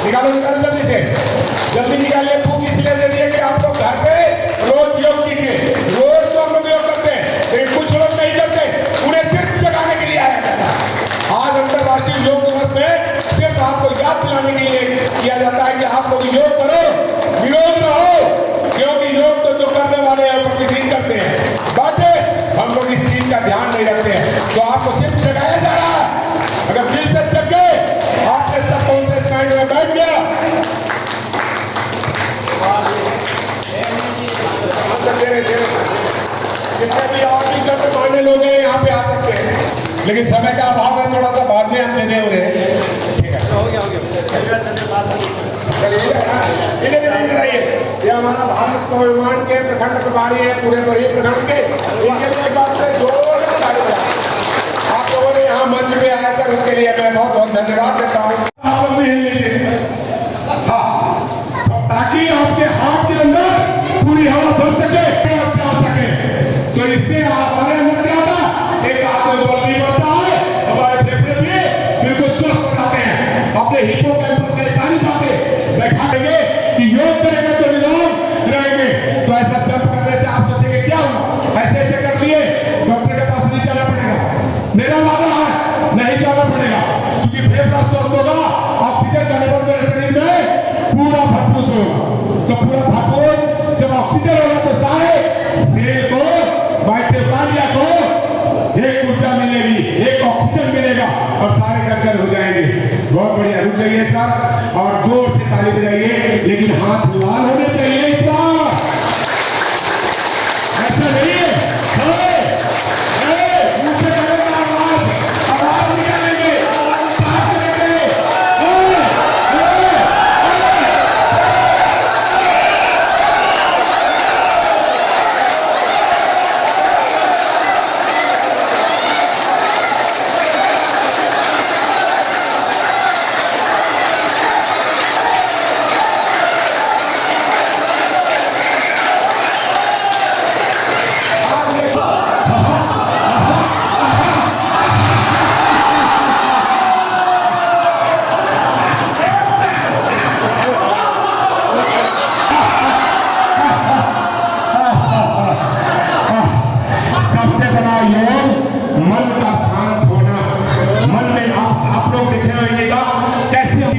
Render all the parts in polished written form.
निकालो निकालो जल्दी से, जल्दी निकालिए। भूख इसलिए दे दिए कि आप लोग घर पे रोज योग कीजिए। रोज तो हम लोग योग करते हैं, लेकिन कुछ लोग नहीं करते, उन्हें सिर्फ जगाने के लिए आया जाता है। आज अंतर्राष्ट्रीय योग दिवस में सिर्फ आपको याद दिलाने के लिए किया जाता है कि आप लोग योग करो, विरोध रहो, क्योंकि योग तो जो करने वाले हैं प्रतिदिन करते हैं, बट हम लोग इस चीज का ध्यान नहीं रखते हैं। तो आपको सिर्फ जगाया जा रहा है। अगर दिल से जग गए, आपने सब कॉन्शियस माइंड में बैठ गया, कितने भी और भी शब्द मानने लोग हैं यहाँ पे आ सकते हैं, लेकिन समय का अभाव है, थोड़ा सा बाद में हम लेने हो रहे हैं। ठीक है, हो गया चलिए इन्हें भी कराइए। ये हमारा भारत स्वाभिमान के प्रखंड प्रभारी है, पूरे बड़ी प्रखंड के, इनके लिए एक बात से जोर से ताली बजाएं। आप लोगों ने यहाँ मंच पे आया सर, उसके लिए मैं बहुत बहुत धन्यवाद देता हूँ। आप लोग भी हिल लीजिए, हाँ, ताकि आपके हाथ के अंदर पूरी हवा भर सके, जा सके। तो इससे हमारे अंदर क्या होता, एक आत्मबल बढ़ता है, हमारे फेफड़े भी बिल्कुल स्वस्थ हो जाते हैं। अपने हिप्पोकैम्पस में सारी बातें बैठा देंगे कि योग करेंगे तो निरोग रहेंगे। तो ऐसा जब करने से आप सोचेंगे क्या हुआ, ऐसे ऐसे कर लिए, डॉक्टर के पास नहीं जाना पड़ेगा, मेरा वादा है नहीं जाना पड़ेगा, क्योंकि फेफड़ा स्वस्थ होगा, ऑक्सीजन का लेवल मेरे शरीर में पूरा भरपूर होगा। तो पूरा भरपूर जब ऑक्सीजन होगा तो सारे सेल को, माइटोकॉन्ड्रिया को एक ऊर्जा मिलेगी, एक ऑक्सीजन मिलेगा और सारे गड़बड़ हो जाएंगे। बहुत बढ़िया, रुक जाइए सर और जोर से ताली बजाइए, लेकिन हाथ लाल होने चाहिए सर, ऐसा नहीं है।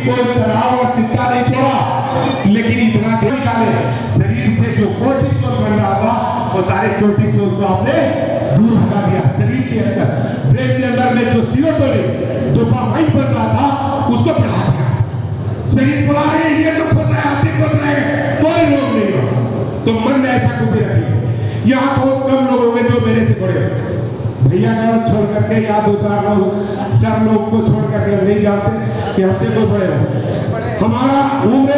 कोई तनाव और चिंता नहीं छोड़ा, लेकिन इतना निकाले शरीर से जो कोर्टिसोल बन रहा था, वो सारे कोर्टिसोल को आपने दूर हटा दिया। शरीर के अंदर, ब्रेन के अंदर में जो सीरोटोनिन, डोपामाइन बन रहा था, उसको बढ़ा दिया। शरीर बोला है ये तो फंसा है, आप बन रहे हैं, कोई रोग नहीं हो। तो मन में ऐसा कुछ रखिए। यहाँ बहुत कम लोग होंगे जो मेरे से बड़े, भैया का छोड़ करके या दो चार लोग सब लोग को छोड़ करके नहीं जानते कि हमसे कोई बड़े हो। हमारा उम्र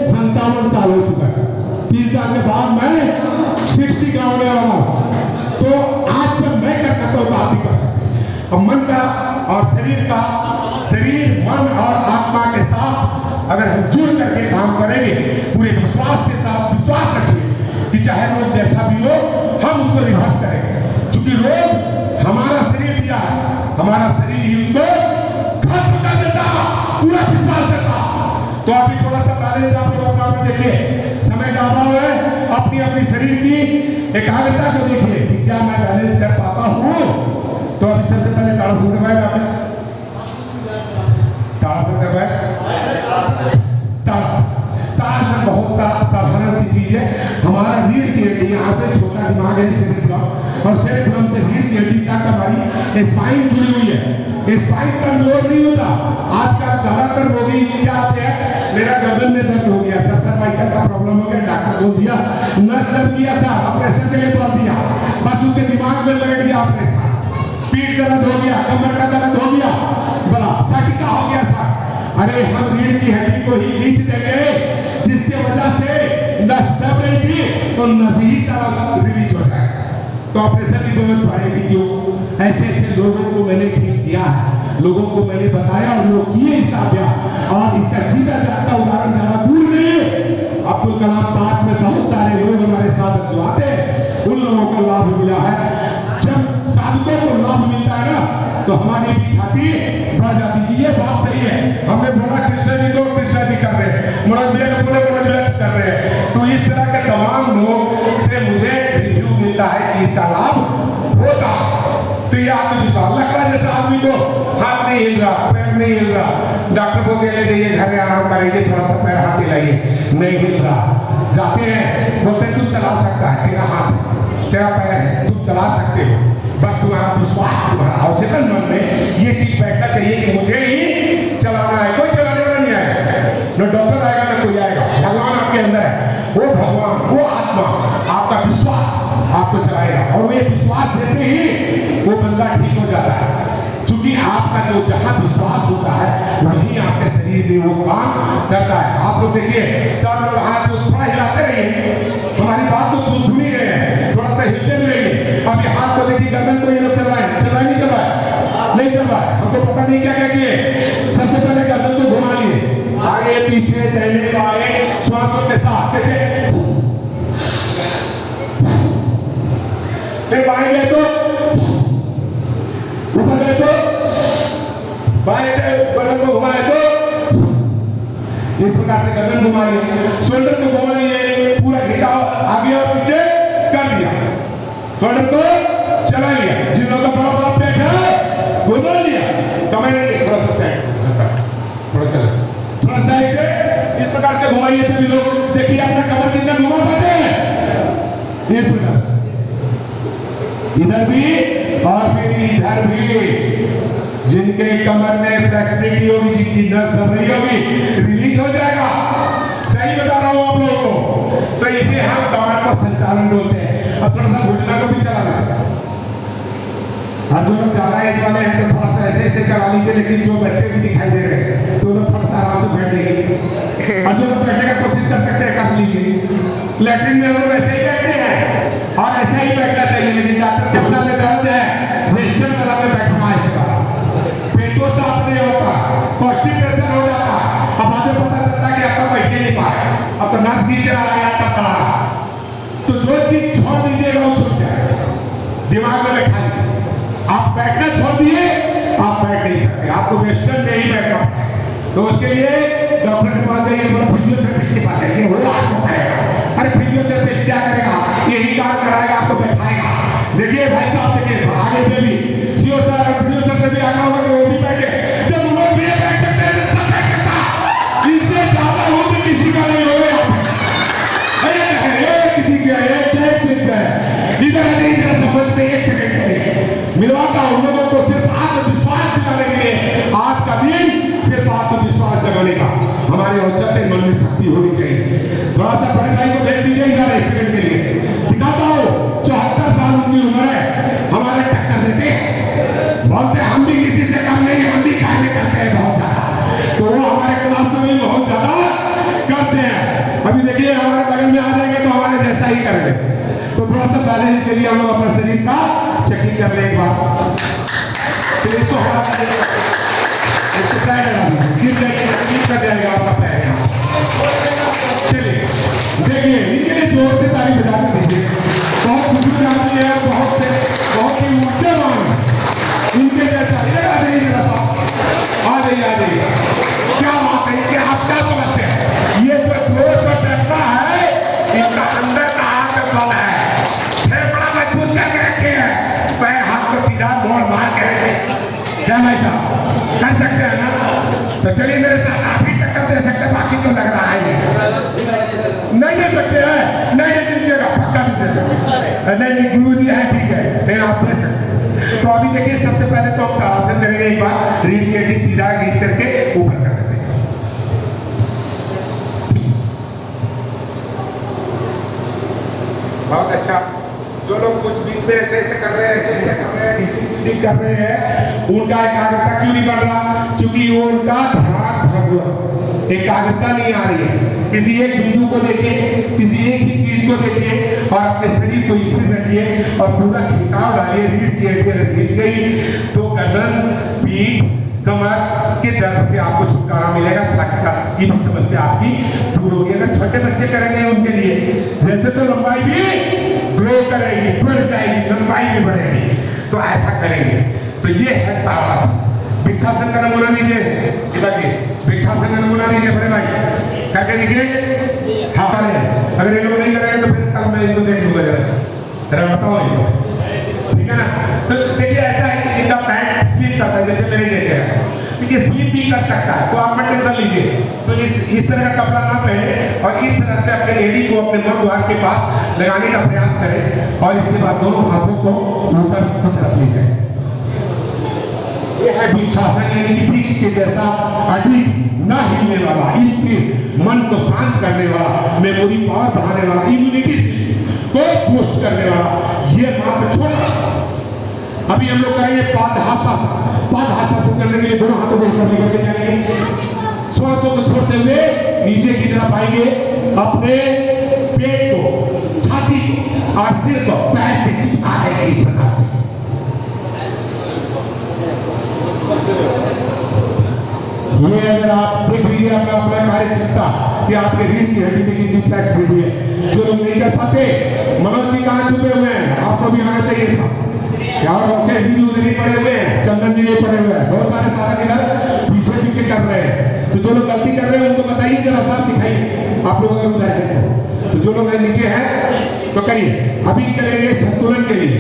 57 साल हो चुका है, 30 साल के बाद मैं 60 का होने वाला हूँ। तो आज जब मैं कर सकता हूँ तो आप भी कर सकते। अब मन का और शरीर का, शरीर मन और आत्मा के साथ अगर हम जुड़ करके काम करेंगे, पूरे विश्वास के साथ विश्वास रखिए कि चाहे रोग जैसा भी हो, हम उसको रिवर्स करेंगे। क्योंकि रोग हमारा शरीर दिया है, हमारा शरीर ही उसको खत्म कर देता, पूरा विश्वास देता। तो अभी थोड़ा सा पहले से आप लोग अपना देखिए, समय का अभाव है, अपनी अपनी शरीर की एकाग्रता को देखिए कि क्या मैं बैलेंस कर पाता हूँ। तो अभी सबसे पहले ताड़ासन करवाए, ताड़ासन करवाए। ताड़ासन बहुत साधारण सी चीज है। हमारा रीढ़ की हड्डी, यहाँ से छोटा दिमाग है सेरेब्रम, और सेरेब्रम से रीढ़ की हड्डी तक हमारी स्पाइन जुड़ी हुई है। स्पाइन कमजोर नहीं होता। आजकल ज्यादातर रोगी क्या आते हैं, मेरा गर्दन में दर्द हो गया सर, सर्वाइकल का प्रॉब्लम हो गया, डॉक्टर बोल दिया नस दर्द किया सर, ऑपरेशन के लिए बोल दिया, बस उसके दिमाग में लग गया ऑपरेशन। पीठ दर्द हो गया, कमर का दर्द हो गया, बोला साइटिका हो गया सर। अरे हम रीढ़ की हड्डी को ही खींच देंगे, जिसके वजह से नस दब रही थी तो नस ही सारा रिलीज हो जाए, तो ऑपरेशन की जरूरत पड़ेगी। क्यों? ऐसे ऐसे लोगों को मैंने ठीक किया है, लोगों को मैंने बताया और लोग किए इसका अभ्यास। और इसका सीधा जाता उदाहरण ज्यादा दूर नहीं, अब्दुल कलाम क्वालिटी बढ़ जाती है। ये बात सही है, हमने बोला कृष्णा जी को कृष्णा जी कर रहे हैं, मनोज भैया को बोले मनोज भैया कर रहे हैं। तो इस तरह के तमाम लोग से मुझे रिव्यू मिलता है कि इसका लाभ होता। तो ये आत्मविश्वास लग रहा है जैसे आदमी को हाथ नहीं हिल रहा, पैर नहीं हिल रहा, डॉक्टर को ले जाइए घर में आराम करेंगे, थोड़ा सा पैर हाथ हिलाइए, नहीं हिल रहा, जाते हैं बोलते हैं तू चला सकता है, तेरा हाथ तेरा पैर है, तुम चला सकते हो, बस तुम्हारा विश्वास तुम्हारा अवचेतन मन में ये चीज बैठना चाहिए कि मुझे ही चलाना है। कोई चलाने वाला नहीं आएगा, न डॉक्टर आएगा न कोई आएगा, भगवान आपके अंदर है, वो भगवान वो आत्मा आपका विश्वास आपको चलाएगा, और वो ये विश्वास देते ही वो बंदा ठीक हो जाता है। क्योंकि आपका जो जहां विश्वास होता है वहीं आपके शरीर में वो काम करता है। आप लोग देखिए सब लोग हाथ थोड़ा हिलाते रहिए, हमारी बात को सुन ही रहे हैं, थोड़ा सा हिलते भी रहिए। अब ये हाथ को देखिए गर्दन को ये लोग चल रहा है, नहीं चल रहा है, नहीं चल रहा है, हमको पता नहीं क्या क्या किए। सबसे पहले गर्दन को घुमा लिए आगे पीछे दाहिने बाएं श्वासों के साथ, कैसे फिर बाएं गए तो ऊपर गए तो बाएं से गर्दन को घुमाए तो इस प्रकार से गर्दन घुमाइए, शोल्डर को घुमाइए, पूरा खिंचाव आगे और पीछे कर दिया, शोल्डर को चला लिया। जिन लोगों का बड़ा बड़ा पेट है घुमा लिया, समय नहीं, थोड़ा सा साइड, थोड़ा साइड से इस प्रकार से घुमाइए। सभी लोग देखिए अपना कमर कितना घुमा पाते हैं, इस प्रकार से इधर भी और फिर इधर भी। जिनके कमर में फ्लेक्सिबिलिटी होगी, जिनकी नस दब रही होगी, रिलीज हो जाएगा। सही बता रहा हूं आप लोगों को। तो इसे हम कमर को संचालन बोलते हैं। अब थोड़ा सा घुटना को भी चलाना है, अब जो लोग ज्यादा एज वाले हैं तो थोड़ा सा ऐसे ऐसे चला लीजिए, लेकिन जो बच्चे भी दिखाई दे रहे हैं तो लोग थोड़ा सा आराम से बैठ लेंगे, और जो लोग बैठने का कोशिश कर सकते हैं कर लीजिए। लैट्रिन में हम लोग ऐसे ही बैठते हैं और ऐसा ही बैठना चाहिए, लेकिन डॉक्टर के अपना में दर्द है, वेस्टर्न वाला में बैठना ऐसे पेटों साफ नहीं होता, कॉन्स्टिपेशन हो जाता, अब आगे पता चलता है कि आपका बैठने नहीं पा रहा, अब तो नस नीचे आ गया तकड़ा। तो जो चीज छोड़ दीजिएगा वो छूट जाएगा, दिमाग में बैठा लीजिए। आप बैठना छोड़ दिए, आप बैठ नहीं सकते, आपको वेस्टर्न में ही बैठना है। तो उसके लिए डॉक्टर के पास जाइए, बोला फिजियोथेरेपिस्ट के पास जाइए, वो आपको करेगा। अरे फिजियोथेरेपिस्ट क्या करेगा, यही काम कराएगा, आपको बैठाएगा। देखिए भाई साहब, देखिए आगे पे भी सीओ सर और प्रोड्यूसर से भी आना होगा कि वो भी बैठे, जब लोग भी बैठ सकते हैं सब बैठता, इससे ज्यादा हो तो किसी का नहीं होगा। किसी का इधर इधर समझते एक सेकंड के मिलवाता हूं लोगों को सिर्फ आत्मविश्वास दिलाने के लिए। आज का दिन सिर्फ आत्मविश्वास जगाने का, हमारे औचत्य मन में शक्ति होनी चाहिए। थोड़ा सा बड़े भाई को भेज दीजिए इधर एक सेकंड के लिए, दिखाता हूं 74 साल उनकी उम्र है, हमारे टक्कर देते हैं, बोलते हम भी किसी से कम नहीं, हम भी कार्य करते हैं बहुत ज्यादा, तो वो हमारे क्लास में बहुत ज्यादा करते हैं। अभी देखिए हमारे बगल में आ जाएंगे तो हमारे जैसा ही करेंगे। तो थोड़ा सा पहले इसके लिए हम लोग अपना शरीर का चेकिंग कर ले एक बार, फिर इसको हटा दीजिए, इसको साइड लगा दीजिए, गिर जाएगा, ठीक कर जाएगा आपका पैर। चलिए देखिए, इनके लिए जोर से ताली बजा के दीजिए। बहुत खुशबू आती है, बहुत ही ऊंचे मान इनके जैसा इधर आ जाइए, जरा सा आ जाइए। क्या बात है, कि आप क्या समझते हैं, ये जो जोर से चलता है इसका अंदर का हाथ बल है, फेफड़ा मजबूत करके रखे हैं, पैर हाथ को सीधा मोड़ मार के रखे। क्या भाई साहब कर सकते हैं ना? तो चलिए मेरे साथ आप ही टक्कर दे सकते हैं, बाकी तो लग रहा है नहीं दे सकते हैं, नहीं दे दीजिएगा, पक्का दीजिएगा, नहीं गुरु जी है ठीक है, नहीं आप दे सकते। तो अभी देखिए सबसे पहले तो आप आसन करेंगे, एक बार रीढ़ की हड्डी सीधा घींच करके ऊपर कर देते हैं। बहुत अच्छा। जो लोग कुछ बीच में ऐसे ऐसे कर रहे हैं, ऐसे ऐसे कर रहे हैं, कर रहे हैं, उनका एकाग्रता क्यों नहीं बढ़ रहा? क्योंकि वो उनका ध्यान भंग हुआ, एकाग्रता नहीं आ रही है। किसी एक बिंदु को देखिए, किसी एक ही चीज को देखिए और अपने शरीर को स्थिर रखिए और पूरा खिंचाव डालिए। रीढ़ की हड्डी खींच गई तो गर्दन, पीठ, कमर के दर्द से आपको छुटकारा मिलेगा, शक की समस्या आपकी दूर होगी। अगर छोटे बच्चे करेंगे उनके लिए जैसे तो लंबाई भी ग्रो करेगी, बढ़ जाएगी, लंबाई भी बढ़ेगी, तो ऐसा करेंगे। तो ये है ताड़ासन। भिक्षासन का नमूना दीजिए पिताजी, भिक्षासन का नमूना दीजिए बड़े भाई, क्या क्या दीजिए? हाँ अगर ये लोग नहीं करेंगे तो फिर कल मैं इनको देख लूंगा जरा बताओ इनको, ठीक है ना? तो देखिए ऐसा है कि इनका पैंट स्लिप करता है जैसे मेरे जैसे है, ठीक है, स्लिप भी कर सकता है, तो आप टेंशन लीजिए। तो इस तरह का कपड़ा ना पहने और इस तरह से अपने एड़ी को अपने मुख द्वार के पास लगाने का प्रयास करें और इसके बाद दोनों हाथों को ऊपर रख लीजिए। यह है भिक्षासन, यानी कि वृक्ष के जैसा अडिग न हिलने वाला, इसके मन को शांत करने वाला, मेमोरी पावर बढ़ाने वाला, इम्यूनिटी को बूस्ट करने वाला, ये मात्र छोटा। अभी हम लोग करेंगे पादहासा। पादहासा से करने के लिए दोनों हाथों को ऊपर लेकर जाएंगे, श्वासों को छोड़ते हुए नीचे की तरफ आएंगे, अपने पेट को, छाती को और सिर को पैर से चिपका देंगे इस प्रकार से। ये अगर आप देख लीजिए अपना कार्य क्षमता कि आपके रीढ़ की हड्डी में कितनी फ्लेक्सिबिलिटी है। जो लोग नहीं कर पाते, मनोज जी कहाँ छुपे हुए हैं, आपको भी आना चाहिए था। क्या मुकेश जी उधर ही पड़े हुए हैं, चंदन जी पड़े हुए हैं, बहुत सारे सारा इधर पीछे पीछे कर रहे हैं। तो जो लोग गलती कर रहे हैं उनको बताइए, जरा सा सिखाइए आप लोग अगर उधर हैं। तो जो लोग नीचे हैं तो करिए। अभी करेंगे संतुलन के लिए।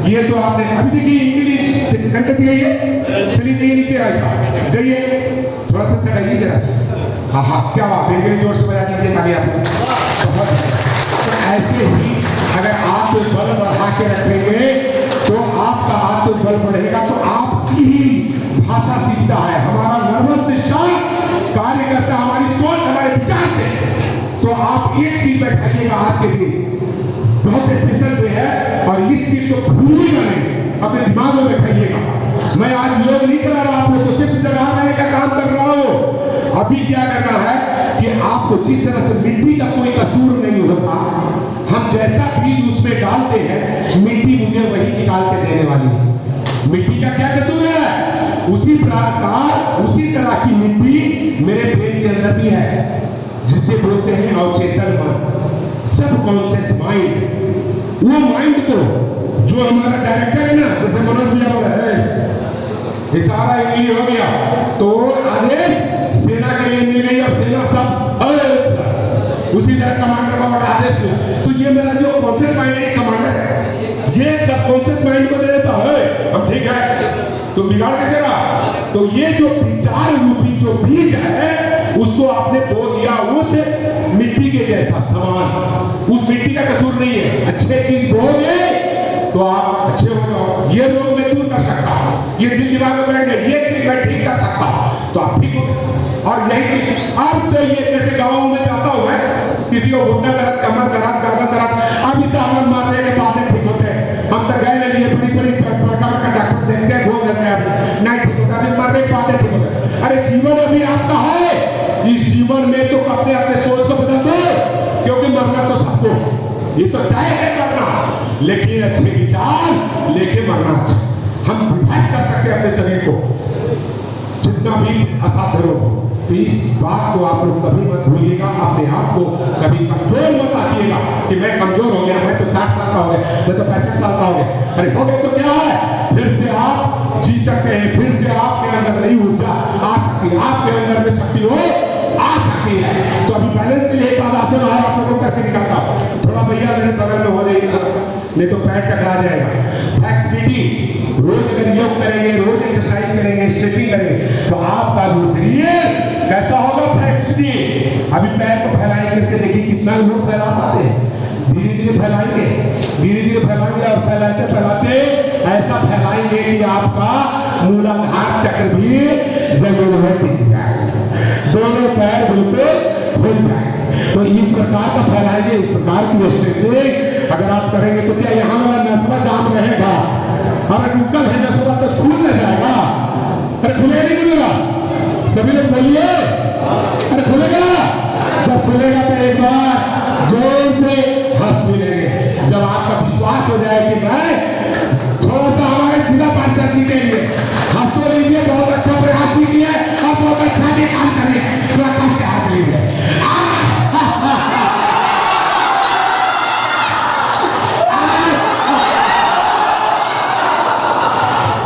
ये तो आपने अभी देखिए इंग्लिश करके दिए, चलिए नीचे आइए, जाइए थोड़ा सा सटाइए जरा से। हाँ हाँ क्या बात है, इंग्लिश जोर से बजा दीजिए ताली आपको। तो ऐसे ही अगर आप तो बल बढ़ा के रखेंगे तो आपका आत्मबल बढ़ेगा, तो आपकी ही भाषा सीखता है, हमारा नर्वस सिस्टम कार्य करता है, हमारी सोच हमारे विचार से। तो आप एक चीज बैठाइएगा आज के दिन, बहुत स्पेशल डे है और इस चीज को भूलिएगा नहीं, अपने दिमाग में बैठाइएगा। मैं आज योग नहीं करा रहा हूं, तो सिर्फ जगाने का काम कर रहा हूं। अभी क्या करना है कि आपको जिस तरह से मिट्टी का कोई कसूर नहीं होता, हम जैसा बीज उसमें डालते हैं, मिट्टी मुझे वही निकाल के देने वाली है। मिट्टी का क्या कसूर है? उसी प्रकार उसी तरह की मिट्टी मेरे ब्रेन के अंदर भी है, जिसे बोलते हैं अवचेतन मन, सबकॉन्शियस माइंड। वो माइंड को जो हमारा डायरेक्टर है ना, जैसे मनोज भैया बोला है इशारा इंग्लिश हो गया तो आदेश सेना के लिए मिल गई और सेना सब उसी तरह कमांडर का बड़ा आदेश हुआ। तो ये मेरा जो कॉन्शियस माइंड है कमांडर है, ये सब कॉन्शियस माइंड को दे देता है हम ठीक है, तो बिगाड़ कैसे रहा? तो ये जो विचार रूपी जो बीज है उसको आपने बो दिया, उस मिट्टी के जैसा समान, उस मिट्टी का कसूर नहीं है। अच्छे चीज बोगे तो आप अच्छे हो जाओ। ये रोग मैं दूर कर सकता हूँ, ये दिल दिमाग में बैठ गया, ये चीज मैं ठीक कर सकता हूँ, तो आप ठीक हो। और यही चीज अब तो ये जैसे गाँव में जाता हूँ मैं, किसी को घुटना दर्द, कमर दर्द, गर्दन दर्द, अभी दामन मारने के बाद ठीक होते हैं। हम तो गए लिए बड़ी बड़ी प्रकार का डॉक्टर देखते हैं, बोल देते हैं नहीं ठीक होता, अभी मरने के बाद ठीक होता है। अरे जीवन अभी आपका है, इस जीवन में तो अपने अपने सोच को बदल दो, क्योंकि मरना तो सबको, ये तो तय है करना, लेकिन अच्छे विचार लेके मरना। हम विभाजित कर सकते हैं अपने शरीर को, जितना भी असाध्य रोग हो। तो इस बात को आप लोग कभी मत भूलिएगा, अपने आप को कभी कमजोर मत आइएगा कि मैं कमजोर हो गया, मैं तो 60 साल का हो गया, मैं तो 65 साल का हो गया। अरे हो गए तो क्या है, फिर से आप जी सकते हैं, फिर से आपके अंदर नई ऊर्जा आ सकती है, आपके अंदर में शक्ति हो आ सकती है। तो अभी बैलेंस के लिए एक आसन है, आप लोगों को करके निकालता थोड़ा भैया मेरे बगल में हो जाएगी, नहीं तो पैर टकरा जाएगा। फ्लेक्सिबिलिटी, रोज अगर योग करेंगे, रोज एक्सरसाइज करेंगे, स्ट्रेचिंग करेंगे तो आपका शरीर कैसा होगा? फ्लेक्सिबिलिटी। अभी पैर को फैलाए करके देखिए कितना लोग फैला पाते हैं, धीरे धीरे फैलाएंगे, धीरे धीरे फैलाएंगे और फैलाते फैलाते ऐसा फैलाएंगे कि आपका मूलाधार चक्र भी जमीन में टिक जाए, दोनों पैर बिल्कुल खुल जाए। तो इस प्रकार का फैलाएंगे, इस प्रकार की स्ट्रेचिंग अगर आप करेंगे तो क्या यहाँ वाला नसवा जाम रहेगा? अगर रुकल है नसवा तो खुल न जाएगा, अरे खुलेगा नहीं खुलेगा? सभी लोग बोलिए, अरे खुलेगा? जब खुलेगा तो एक बार जोर से हंस भी लेंगे। जब आपका विश्वास हो जाए कि मैं थोड़ा सा हमारे जिला पंचायत के लिए हंस तो लीजिए, बहुत अच्छा प्रयास भी किया और बहुत अच्छा भी काम करें, थोड़ा कम से हाथ लीजिए।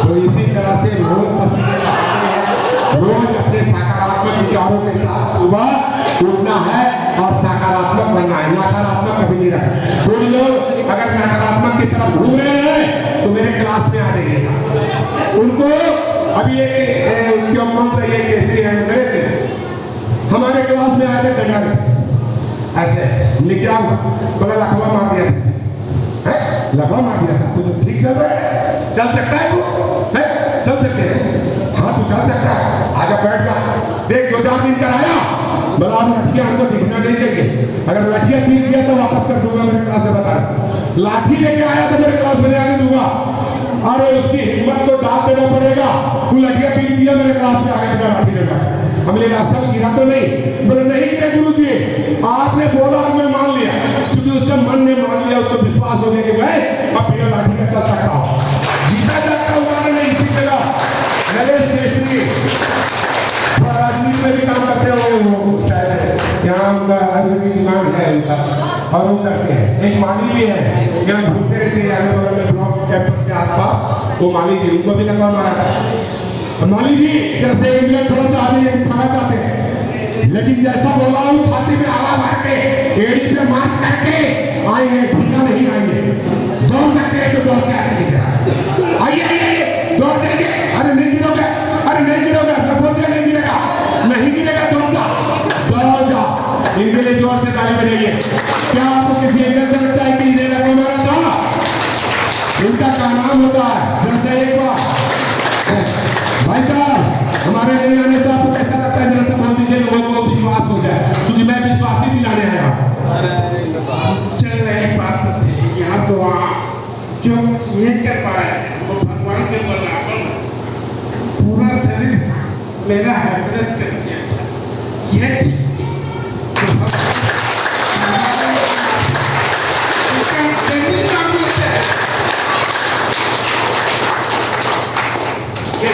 तो इसी तरह से बहुत पसंद छोड़ना है और सकारात्मक बनना है, नकारात्मक कभी नहीं रखना। कोई लोग अगर नकारात्मक की तरफ घूम रहे हैं तो मेरे क्लास में आ जाइएगा। उनको अभी क्यों कौन सा ये केसरी है मेरे से हमारे क्लास में आके डंडा ऐसे लिख क्या हुआ, बोला लखवा मार दिया है, लखवा मार दिया था। तो ठीक चल रहा है, चल सकता है तू है, चल सकते हैं, हाँ तू चल सकता है, आजा बैठ जा। देख 2-4 दिन कराया, बोला अब लठिया हमको दिखना नहीं चाहिए, अगर लठिया पीस दिया तो वापस कर दूंगा मेरे क्लास से, बता लाठी लेके आया तो मेरे क्लास में आने दूंगा। अरे उसकी हिम्मत को दांत देना पड़ेगा, तू लठिया पीस दिया मेरे क्लास में आगे लाठी लेगा। हमने असल गिरा तो नहीं, बोले नहीं गिरा गुरुजी, आपने बोला और मैं मान लिया, क्योंकि उसका मन ने मान लिया, उसको विश्वास हो गया कि मैं अब बिना लाठी का चल सकता हूँ, जीता जाता हूँ। नहीं इसी तरह नरेश केसरी राजनीति में भी काम करते हो, शायद यहाँ उनका आयुर्वेदिक दिमाग है उनका, और वो करते हैं। एक माली भी है यहाँ घूमते रहते हैं बगल में ब्लॉक कैंपस के आसपास, वो माली जी, उनको भी लगा मारा था। माली जी जैसे इंग्लैंड थोड़ा सा आगे दिखाना चाहते हैं, लेकिन जैसा बोला हूँ छाती में हवा भर के एड़ी पे मार्च करके आएंगे, ढीला नहीं आएंगे, दौड़ सकते हैं तो दौड़ के आएंगे, आइए आइए दौड़ देंगे। अरे नहीं गिरोगे, अरे नहीं गिरोगे, बोलते नहीं गिरेगा, नहीं गिरेगा, दौड़ जा, दौड़ जा। इनके लिए जोर से ताली बजाइए। क्या आपको किसी एंगल से लगता है कि इन्हें लगा मारा था? इनका क्या नाम होता है? जैसे एक बार भाई साहब हमारे नहीं आने से आपको कैसा लगता है? जैसे बोल दीजिए लोगों को विश्वास हो जाए, क्योंकि मैं विश्वास ही दिलाने आया। चल रही बात यहाँ तो जो ये कर पा रहे हैं वो भगवान के बराबर पूरा शरीर मेरा हैबिट कर दिया, ये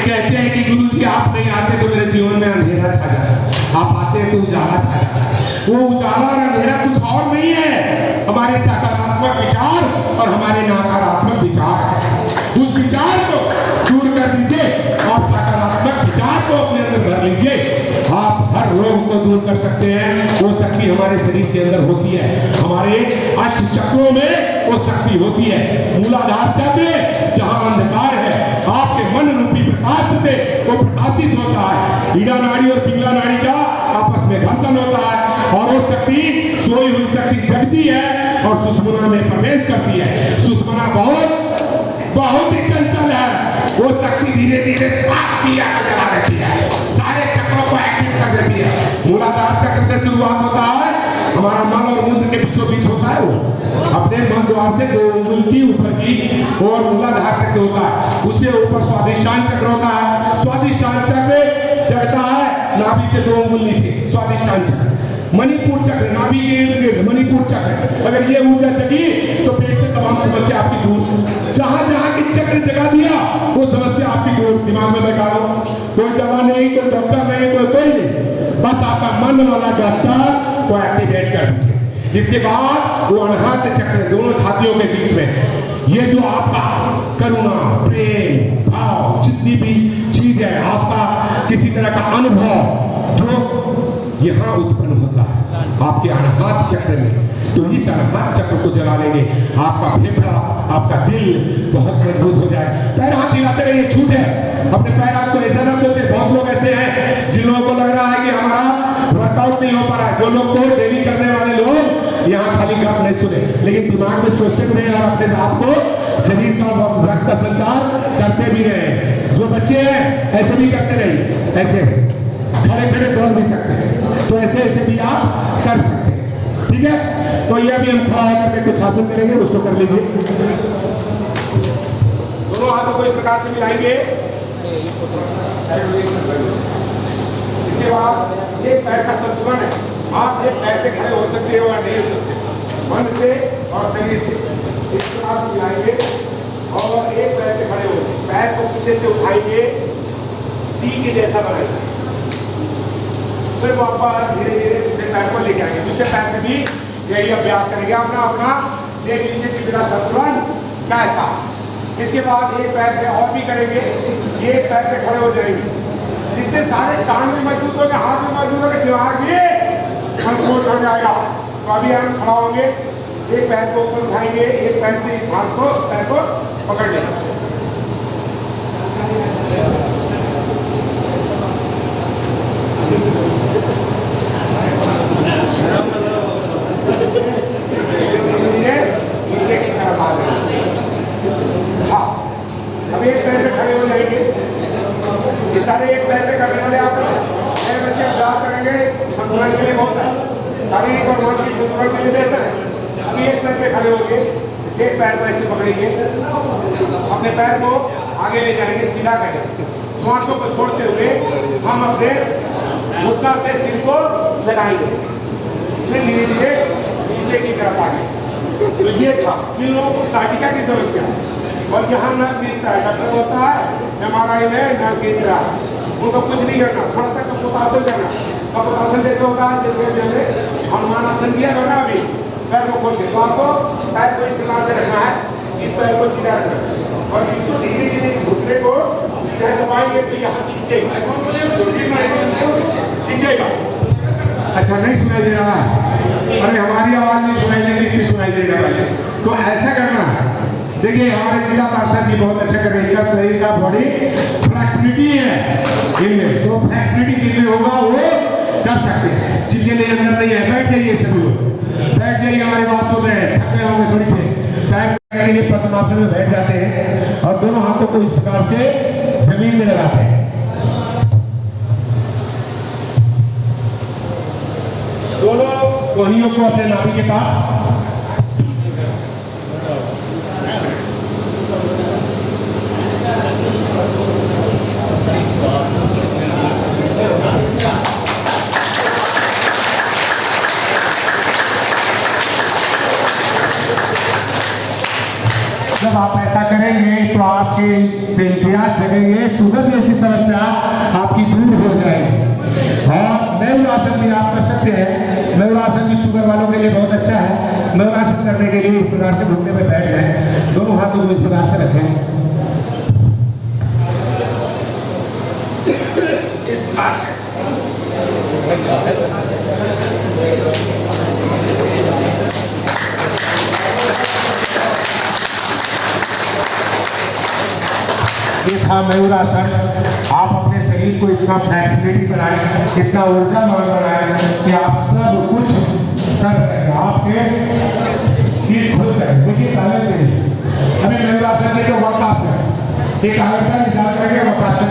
कहते हैं कि गुरु जी आप नहीं आते तो मेरे जीवन में अंधेरा छा जाता है, आप आते हैं तो उजाला छा जाता है। वो उजाला और अंधेरा कुछ और नहीं है, हमारे सकारात्मक विचार और हमारे नकारात्मक विचार है। उस विचार को दूर कर दीजिए और सकारात्मक विचार को अपने अंदर भर लीजिए, आप हर रोग को दूर कर सकते हैं। वो शक्ति हमारे शरीर के अंदर होती है, हमारे अष्ट चक्रों में वो शक्ति होती है। मूलाधार चक्र जहां अंधकार है, आपके मन रूपी प्रकाश से वो प्रकाशित होता है। ईड़ा नाड़ी और पिंगला नाड़ी का आपस में घर्षण होता है और वो शक्ति सोई हुई शक्ति जगती है और सुषुम्ना में प्रवेश करती है। सुषुम्ना बहुत ही चंचल है, वो शक्ति धीरे धीरे साफ किया चला देती है, सारे चक्रों को एक्टिव कर देती है। मूलाधार चक्र से शुरुआत होता है, हमारा मन और मूत्र के बीचों बीच होता है, वो अपने मन द्वार से 2 उंगली की ऊपर की और मूलाधार चक्र होता है, उससे ऊपर स्वादिष्टान चक्र होता है। स्वादिष्टान चक्र जगता है नाभि से 2 उंगली नीचे, स्वादिष्टान चक्र। मणिपुर चक्र नाभि के इर्द गिर्द मणिपुर चक्र, अगर ये ऊर्जा जगी तो पेट से तमाम समस्या आपकी दूर, जहां जहां की चक्र जगा दिया वो समस्या आपकी दूर। दिमाग में बैठा लो, कोई दवा नहीं, कोई डॉक्टर नहीं, कोई नहीं, बस आपका मन वाला डॉक्टर को एक्टिवेट कर दीजिए। इसके बाद वो अनाहत चक्र दोनों छातियों के बीच में, ये जो आपका करुणा, प्रेम, भाव, जितनी भी चीज है, आपका किसी तरह का अनुभव जो यहाँ उत्पन्न होता है आपके अनाहत चक्र में, तो इस अनाहत चक्र को जला लेंगे, आपका फेफड़ा, आपका दिल बहुत मजबूत हो जाए। पैर हाथ हिलाते रहिए, छूट है, अपने पैर हाथ को ऐसा ना सोचे। बहुत लोग ऐसे हैं जिन लोगों को लग रहा है कि हमारा वर्कआउट नहीं हो पा रहा है, जो लोग को डेली करने वाले लोग यहाँ खाली बात नहीं सुने, लेकिन दिमाग में सोचते भी नहीं और अपने आप को शरीर का रक्त का संचार करते भी रहे। जो बच्चे हैं ऐसे भी करते रहिए, ऐसे खड़े खड़े दौड़ भी सकते हैं, तो ऐसे ऐसे भी आप कर सकते हैं, ठीक है। तो ये भी हम थोड़ा करके कुछ हासिल करेंगे, उसको कर लीजिए। दोनों हाथों को इस प्रकार से मिलाएंगे, इसके बाद एक पैर का संतुलन है, आप एक पैर पे खड़े हो सकते हो या नहीं हो सकते, मन से और शरीर से इस प्रकार से मिलाएंगे और एक पैर पे खड़े हो, पैर को पीछे से उठाएंगे, टी के जैसा बनाएंगे, फिर वापस धीरे धीरे दूसरे पैर को लेके आएंगे। दूसरे पैर से भी यही अभ्यास करेंगे, अपना अपना देख लीजिए कि मेरा संतुलन कैसा। इसके बाद एक पैर से और भी करेंगे, एक पैर पे खड़े हो जाएंगे, इससे सारे कान भी मजबूत हो गए, हाथ भी मजबूत हो गए, दिमाग भी संकोच हो जाएगा। तो अभी हम खड़ा होंगे, एक पैर को ऊपर उठाएंगे, एक पैर से इस हाथ को पैर को पकड़ लेंगे। धीरे नीचे की तरफ आ जाएंगे। हाँ, अभी एक पैर पे खड़े हो जाएंगे। ये सारे एक पैर पे करने वाले आसन है। बच्चे अभ्यास करेंगे, संतुलन के लिए बहुत है, शारीरिक और मानसिक संतुलन के लिए बेहतर है। अभी एक पैर पे खड़े होंगे, एक पैर को ऐसे पकड़ेंगे, अपने पैर को आगे ले जाएंगे, सीधा करेंगे। श्वासों को छोड़ते हुए हम अपने घुटना से सिर को लगाएंगे, इसमें धीरे धीरे नीचे की तरफ आ जाए। तो ये था जिन लोगों को साटिका की समस्या और यहाँ नस खींचता है, डॉक्टर बोलता है MRI में नस खींच रहा है, उनको कुछ नहीं करना, थोड़ा सा कपोतासन करना। कपोतासन जैसे होता है जैसे मैंने हनुमान आसन किया था ना, अभी पैर को खोल के, तो आपको पैर को इस प्रकार से रखना है, इस पैर को सीधा रखना है और इसको धीरे धीरे घुटने को दबाएंगे तो यहाँ खींचेगा, खींचेगा। अच्छा, नहीं सुनाई दे रहा है? अरे हमारी आवाज नहीं सुनाई देगी, इसकी सुनाई देगा पहले। तो ऐसा करना है, देखिए हमारे जिला पार्षद भी बहुत अच्छा कर रहे हैं, इनका शरीर का बॉडी फ्लेक्सिबिलिटी है इनमें, तो फ्लेक्सिबिलिटी जिनमें होगा वो कर सकते हैं। जिनके लिए अंदर नहीं है बैठ जाइए, सभी लोग बैठ जाइए, हमारी बात सुन रहे हैं, थक गए होंगे थोड़ी से, बैठ के लिए पद्मासन में बैठ जाते हैं और दोनों हाथों को इस प्रकार से जमीन में लगाते हैं। दोनों कोहनियों को अपने नाभि के पास जब आप ऐसा करेंगे तो आपके पेनक्रियास जगेंगे, शुगर जैसी समस्या आपकी दूर हो जाएगी। और मयूरासन भी आप कर सकते हैं, मयूरासन भी शुगर वालों के लिए बहुत अच्छा है। मयूरासन करने के लिए इस प्रकार से घुटने में बैठ जाए, दोनों हाथों को इस प्रकार से रखें, इस प्रकार से ये था मयूरासन। आप अपने शरीर को इतना फ्लेक्सिबिलिटी बनाएं, इतना ऊर्जावान बनाएं कि आप सब कुछ कर सकें, आपके सीट खुल सके। देखिए पहले से अभी मयूरासन के वक्रासन एक आगता निशान करके वक्रासन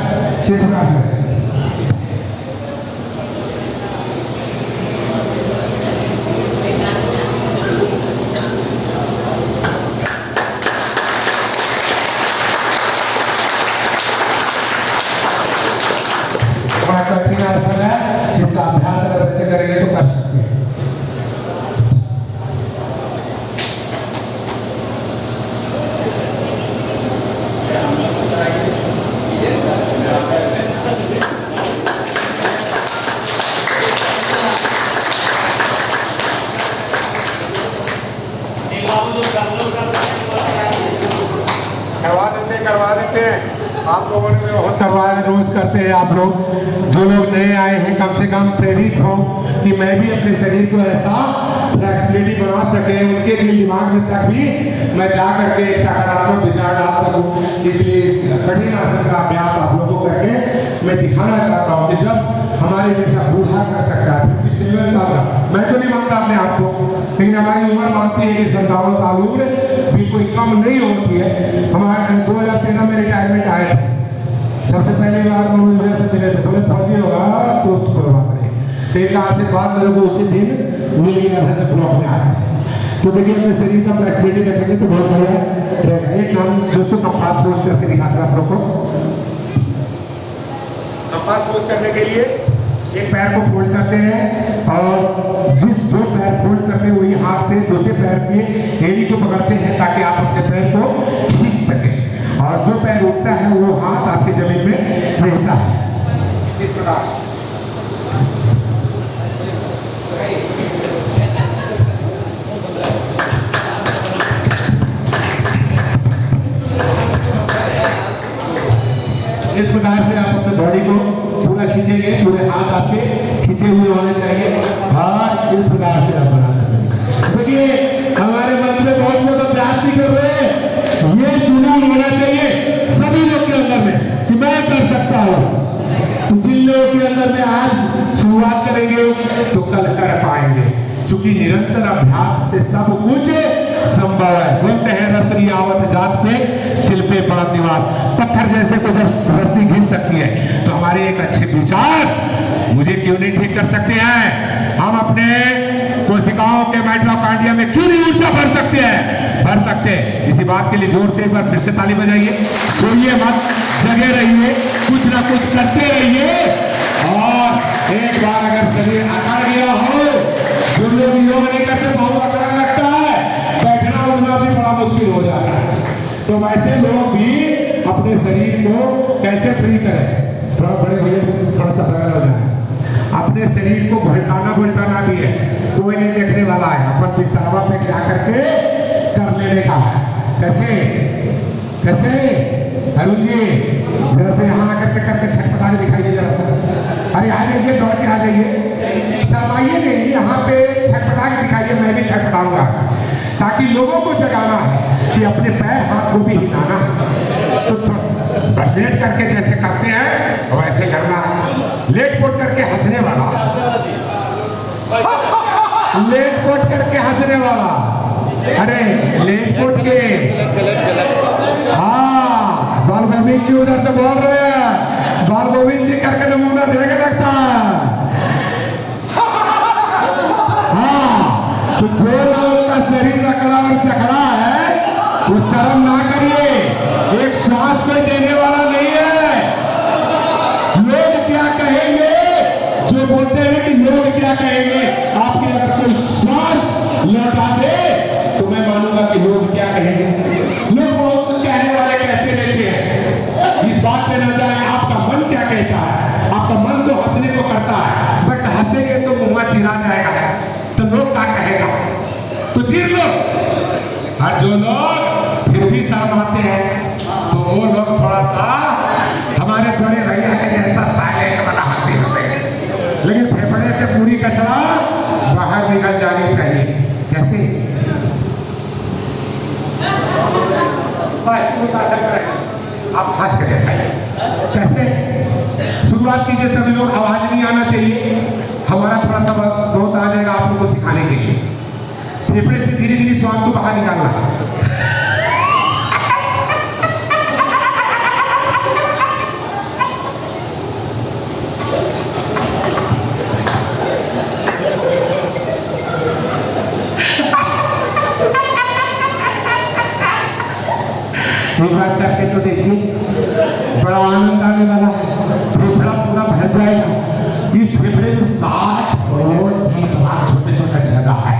किस प्रकार से कठिन आसन है, इसका अभ्यास अगर बच्चे करेंगे तो कर सकते हैं। करवा देते हैं। आप लोगों ने बहुत करवाया, रोज करते हैं आप लोग। जो लोग नए आए हैं कम से कम प्रेरित हो कि मैं भी अपने शरीर को ऐसा फ्लेक्सिबिलिटी बना सके, उनके दिमाग में तक भी मैं जा करके एक सकारात्मक विचार डाल सकूं। इसलिए इस कठिन आसन का अभ्यास आप लोगों को करके मैं दिखाना चाहता हूँ कि जब हमारे जैसा बूढ़ा कर सकता है, मैं तो नहीं मानता अपने आप को, लेकिन हमारी उम्र मानती है कि 57 साल उम्र भी कोई कम नहीं होती है। हमारे 2013 में रिटायरमेंट आए थे, सबसे पहले बार मुझे से मिले थे, बोले फौजी होगा तो उसको बात नहीं, तो एक आशीर्वाद मेरे को उसी दिन मिल गया था जब ब्लॉक में आया। तो देखिए अपने शरीर का फ्लेक्सिबिलिटी रखेंगे तो बहुत बढ़िया रहेगा। एक नाम दोस्तों कंपास पोज करके दिखाते हैं आप लोग को। कंपास पोज करने के लिए एक पैर को फोल्ड करते हैं और जो पैर फोल्ड करते हैं वही हाथ से दूसरे पैर की एड़ी को पकड़ते हैं ताकि आप अपने पैर को खींच सकें, और जो पैर उठता है वो हाथ आपके जमीन में रहता है इस प्रकार। इस प्रकार से आप अपने बॉडी को पूरा खींचेंगे, पूरे हाथ आपके खींचे हुए होने चाहिए। और प्रकार से आप बनाना चाहिए। देखिए हमारे मन में बहुत लोग अभ्यास भी कर रहे हैं, ये जुनून होना चाहिए सभी लोग के अंदर में कि मैं कर सकता हूँ। तो जिन लोगों के अंदर में आज शुरुआत करेंगे तो कल कर पाएंगे, क्योंकि निरंतर अभ्यास से सब कुछ संभव है। बोलते हैं रसरी आवत जात पे शिल्पे पड़त निवास, पत्थर जैसे को जब रस्सी घिस सकती है तो हमारे एक अच्छे विचार मुझे क्यों नहीं ठीक कर सकते हैं। हम अपने कोशिकाओं के माइटोकॉन्ड्रिया में क्यों नहीं ऊर्जा भर सकते हैं, भर सकते हैं। इसी बात के लिए जोर से एक बार फिर से ताली बजाइए, सोइए मत, जगे रहिए, कुछ ना कुछ करते रहिए। और एक बार अगर शरीर अकड़ गया हो, जो लोग योग नहीं करते बहुत अकड़न लगता है, बैठना उठना भी बड़ा मुश्किल हो जाता है। तो वैसे लोग भी अपने शरीर को कैसे फ्री करें, थोड़ा बड़े भैया थोड़ा सा बगल हो जाए, अपने शरीर को भुलटाना भी है, कोई नहीं देखने वाला है। अपन बिस्तरवा पे क्या करके कर लेने का है। कैसे कैसे अरुण जी जैसे यहाँ आकर करके छटपटा के दिखाइए जरा सा, अरे आ जाइए, दौड़ के आ जाइए, शर्माइए नहीं, यहाँ पे छटपटा के दिखाइए, मैं भी छटपटाऊंगा, ताकि लोगों को जगाना है कि अपने पैर हाथ को भी हिलाना है। तो लेट करके जैसे करते हैं वैसे करना है, लेट पोट करके हंसने वाला, लेट पोट करके हंसने वाला, अरे लेट पोट के, हाँ बाल गोविंद जी उधर से बोल रहे हैं, बाल गोविंद जी करके नमूना देने लगता है। हाँ तो जो लोगों का शरीर अकड़ा और चकड़ा है वो शर्म ना करिए, एक श्वास कोई देने वाला नहीं है। लोग क्या कहेंगे, जो बोलते हैं कि लोग क्या कहेंगे, आपकी अगर कोई श्वास लौटा दे तो मैं मानूंगा कि लोग क्या कहेंगे। लोग बहुत कुछ कहने वाले कहते रहते हैं, इस बात पे न जाए आपका मन क्या कहता है। आपका मन तो हंसने को करता है, बट हंसेंगे तो मुंह चिरा जाएगा, तो लोग क्या कहेगा, तो चीर लो। और जो लोग फिर भी शर्माते हैं तो वो लोग थोड़ा सा हमारे बड़े भैया के जैसा साइलेंट वाला हंसी हंसे, लेकिन फेफड़े से पूरी कचरा बाहर निकल जानी चाहिए। कैसे आप हंस के दिखाइए, कैसे शुरुआत कीजिए। सभी लोग आवाज नहीं आना चाहिए, हमारा थोड़ा सा बहुत आ जाएगा आप लोगों को सिखाने के लिए। फेफड़े से धीरे धीरे श्वास को बाहर निकालना, एक बार करके तो देखिए, बड़ा आनंद आने वाला है, फेफड़ा पूरा भर जाएगा। इस फेफड़े में 60 करोड़ 20 लाख छोटे छोटे जगह है,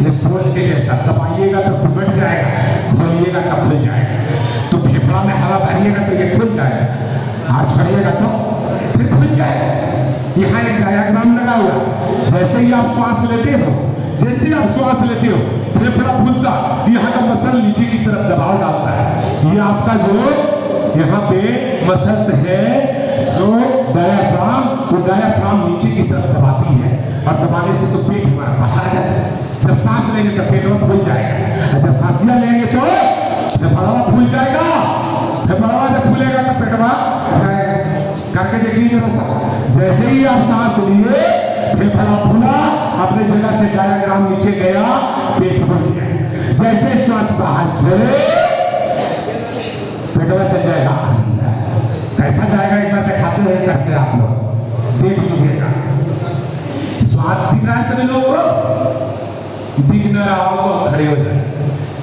ये सोच के जैसा दबाइएगा तो सिमट जाएगा, खोलिएगा तो खुल जाएगा। तो फेफड़ा में हवा भरिएगा तो ये खुल जाएगा, हाथ छोड़िएगा तो फिर खुल जाएगा। यहाँ एक डायग्राम लगा हुआ, जैसे ही आप श्वास लेते हो, जैसे आप श्वास लेते हो फेफड़ा खुलता, यहाँ का मसल नीचे की तरफ दबाव डालता है। ये आपका जो यहाँ पे मसल्स है जो डायाफ्राम, वो डायाफ्राम नीचे की तरफ दबाती है, और दबाने से तो पेट हमारा बाहर आ जाता है। जब सांस लेंगे तो पेट फूल जाएगा, और जब सांसियां लेंगे तो फेफड़ा फूल जाएगा। फेफड़ा जब फूलेगा तो पेटवा करके देखिए जरा सा, जैसे ही आप सांस लिए फेफड़ा फूला, अपने जगह से डायग्राम नीचे गया, पेट फूल गया। जैसे श्वास बाहर छोड़े पेटवा चल जाएगा। कैसा जाएगा एक बार दिखाते हैं, करते आप लोग देख लीजिएगा। श्वास दिख रहा है सभी लोगों को, दिख न रहा हो तो खड़े हो जाए।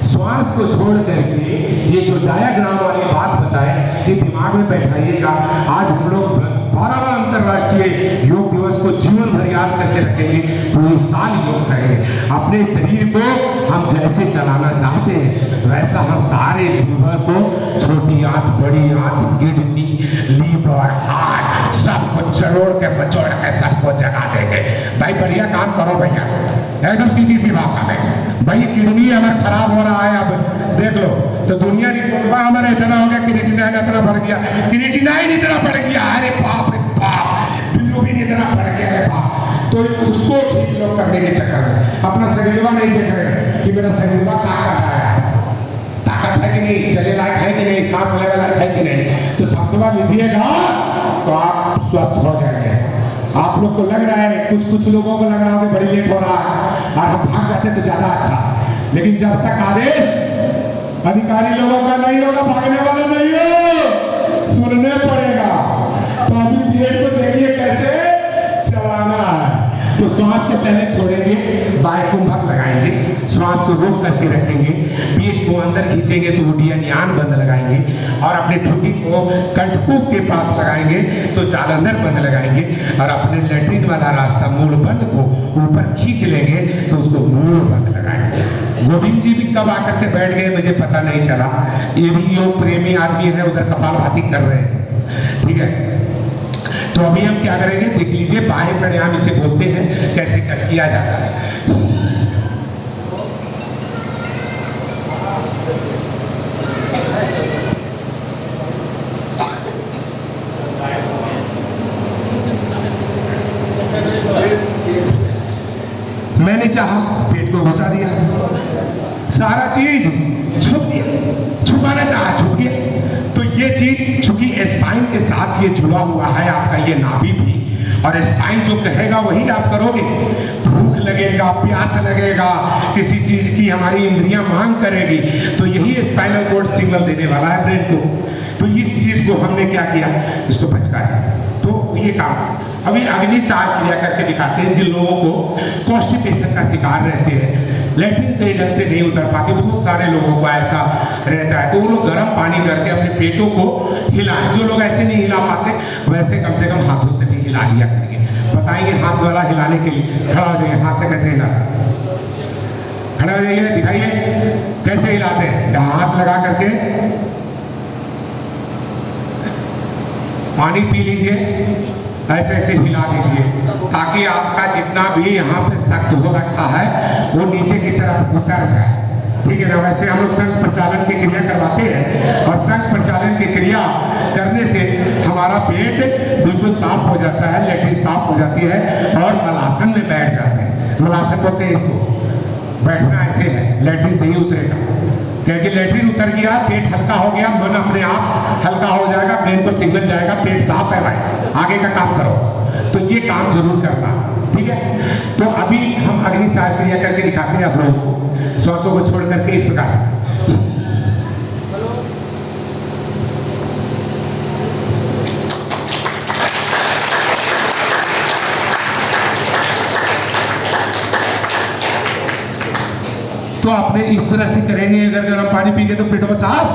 श्वास को छोड़ करके ये जो डायग्राम वाली बात बताए, ये दिमाग में बैठाइएगा। आज हम लोग 12वां अंतर्राष्ट्रीय योग दिवस को जीवन भर याद करके रखेंगे, पूरे साल योग करेंगे। अपने शरीर को हम जैसे चलाना चाहते हैं वैसा हम सारे लीवर को, छोटी आंत, बड़ी आंत, किडनी, लीवर, हार्ट, सबको चरोड़ के मचोड़ के सबको जगा देंगे। भाई बढ़िया काम करो भैया, एकदम सीधी सी भाषा में। भाई किडनी अगर खराब हो रहा है, अब देख लो तो दुनिया रिपोर्ट हमारा इतना हो गया, क्रिएटिनाइन इतना बढ़ गया, क्रिएटिनाइन इतना बढ़ गया, अरे बाप रे बाप, बिल्लू भी इतना बढ़ गया है बाप। तो उसको ठीक लोग करने के चक्कर में अपना शरीरवा नहीं देख रहे कि मेरा शरीरवा ताकत आया, ताकत है कि नहीं, चले लायक है कि नहीं, सांस लेने लायक है कि नहीं। तो सांसवा लीजिएगा तो आप स्वस्थ हो जाएंगे। आप लोग को लग रहा है, कुछ लोगों को लग रहा है कि बड़ी लेट हो रहा है और हम भाग जाते तो ज्यादा अच्छा, लेकिन जब तक आदेश अधिकारी लोगों का नहीं होगा, भागने वाला नहीं हो, सुनने पड़ेगा। तो अभी पेट को देखिए कैसे चलाना है। तो श्वास को पहले छोड़ेंगे, वायुकुंभक लगाएंगे, श्वास को रोक करके रखेंगे, पेट को अंदर खींचेंगे तो उड्डयन बंद लगाएंगे और अपने ठुड्डी को कंटकों के पास लगाएंगे तो जालंधर बंद लगाएंगे और अपने लैट्रिन वाला रास्ता मूल बंद को ऊपर खींच लेंगे तो उसको मूल बंद लगाएंगे। गोविंद जी भी कब आकर के बैठ गए मुझे पता नहीं चला। ये भी योग प्रेमी आदमी है, उधर कपालभाति कर रहे हैं। ठीक है, तो अभी हम क्या करेंगे देख लीजिए, बाह्य प्राणायाम इसे बोलते हैं, कैसे किया जाता है। मैंने चाहा पेट को घुसा दिया, सारा चीज छुप गया, छुपाना चाहा छुप गया। तो ये चीज चूंकि स्पाइन के साथ ये जुड़ा हुआ है आपका ये नाभि भी, और स्पाइन जो कहेगा वही आप करोगे। भूख लगेगा, प्यास लगेगा, किसी चीज की हमारी इंद्रियां मांग करेगी, तो यही स्पाइनल कॉर्ड सिग्नल देने वाला है ब्रेन को। तो इस चीज को हमने क्या किया, इसको भटकाया। तो ये काम अभी अग्निसार क्रिया करके दिखाते हैं। जिन लोगों को कॉन्स्टिपेशन का शिकार रहते हैं, लैट्रिन सही ढंग से नहीं उतर पाते, बहुत सारे लोगों को ऐसा रहता है, तो वो लोग गर्म पानी करके अपने पेटों को हिलाएं। जो लोग ऐसे नहीं हिला पाते वैसे कम से कम हाथों से भी हिला लिया करेंगे। बताएंगे हाथ वाला हिलाने के लिए, खड़ा हो जाइए, हाथ से कैसे हिला, खड़े हो जाइए, दिखाइए कैसे हिलाते हैं। हाथ लगा करके पानी पी लीजिए, ऐसे ऐसे हिला दीजिए ताकि आपका जितना भी यहाँ पे सख्त हो रखा है वो नीचे की तरफ उतर जाए। ठीक है ना, वैसे हम लोग संघ प्रचालन की क्रिया करवाते हैं और संघ प्रचालन की क्रिया करने से हमारा पेट बिल्कुल साफ हो जाता है, लैट्रिन साफ हो जाती है और मलासन में बैठ जाते हैं। मलासन बोलते हैं इसको, बैठना ऐसे है, लैट्रिन सही उतरेगा, क्योंकि लैट्रिन उतर गया, पेट हल्का हो गया, मन अपने आप हल्का हो जाएगा, ब्रेन को सिग्नल जाएगा, पेट साफ है भाई, आगे का काम करो। तो ये काम जरूर करना, ठीक है। तो अभी हम अग्निसार क्रिया करके दिखाते हैं आप लोगों को, श्वासों को छोड़ करके इस प्रकार से। तो आपने इस तरह से करेंगे, अगर गर्म पानी पीके तो पेट में साफ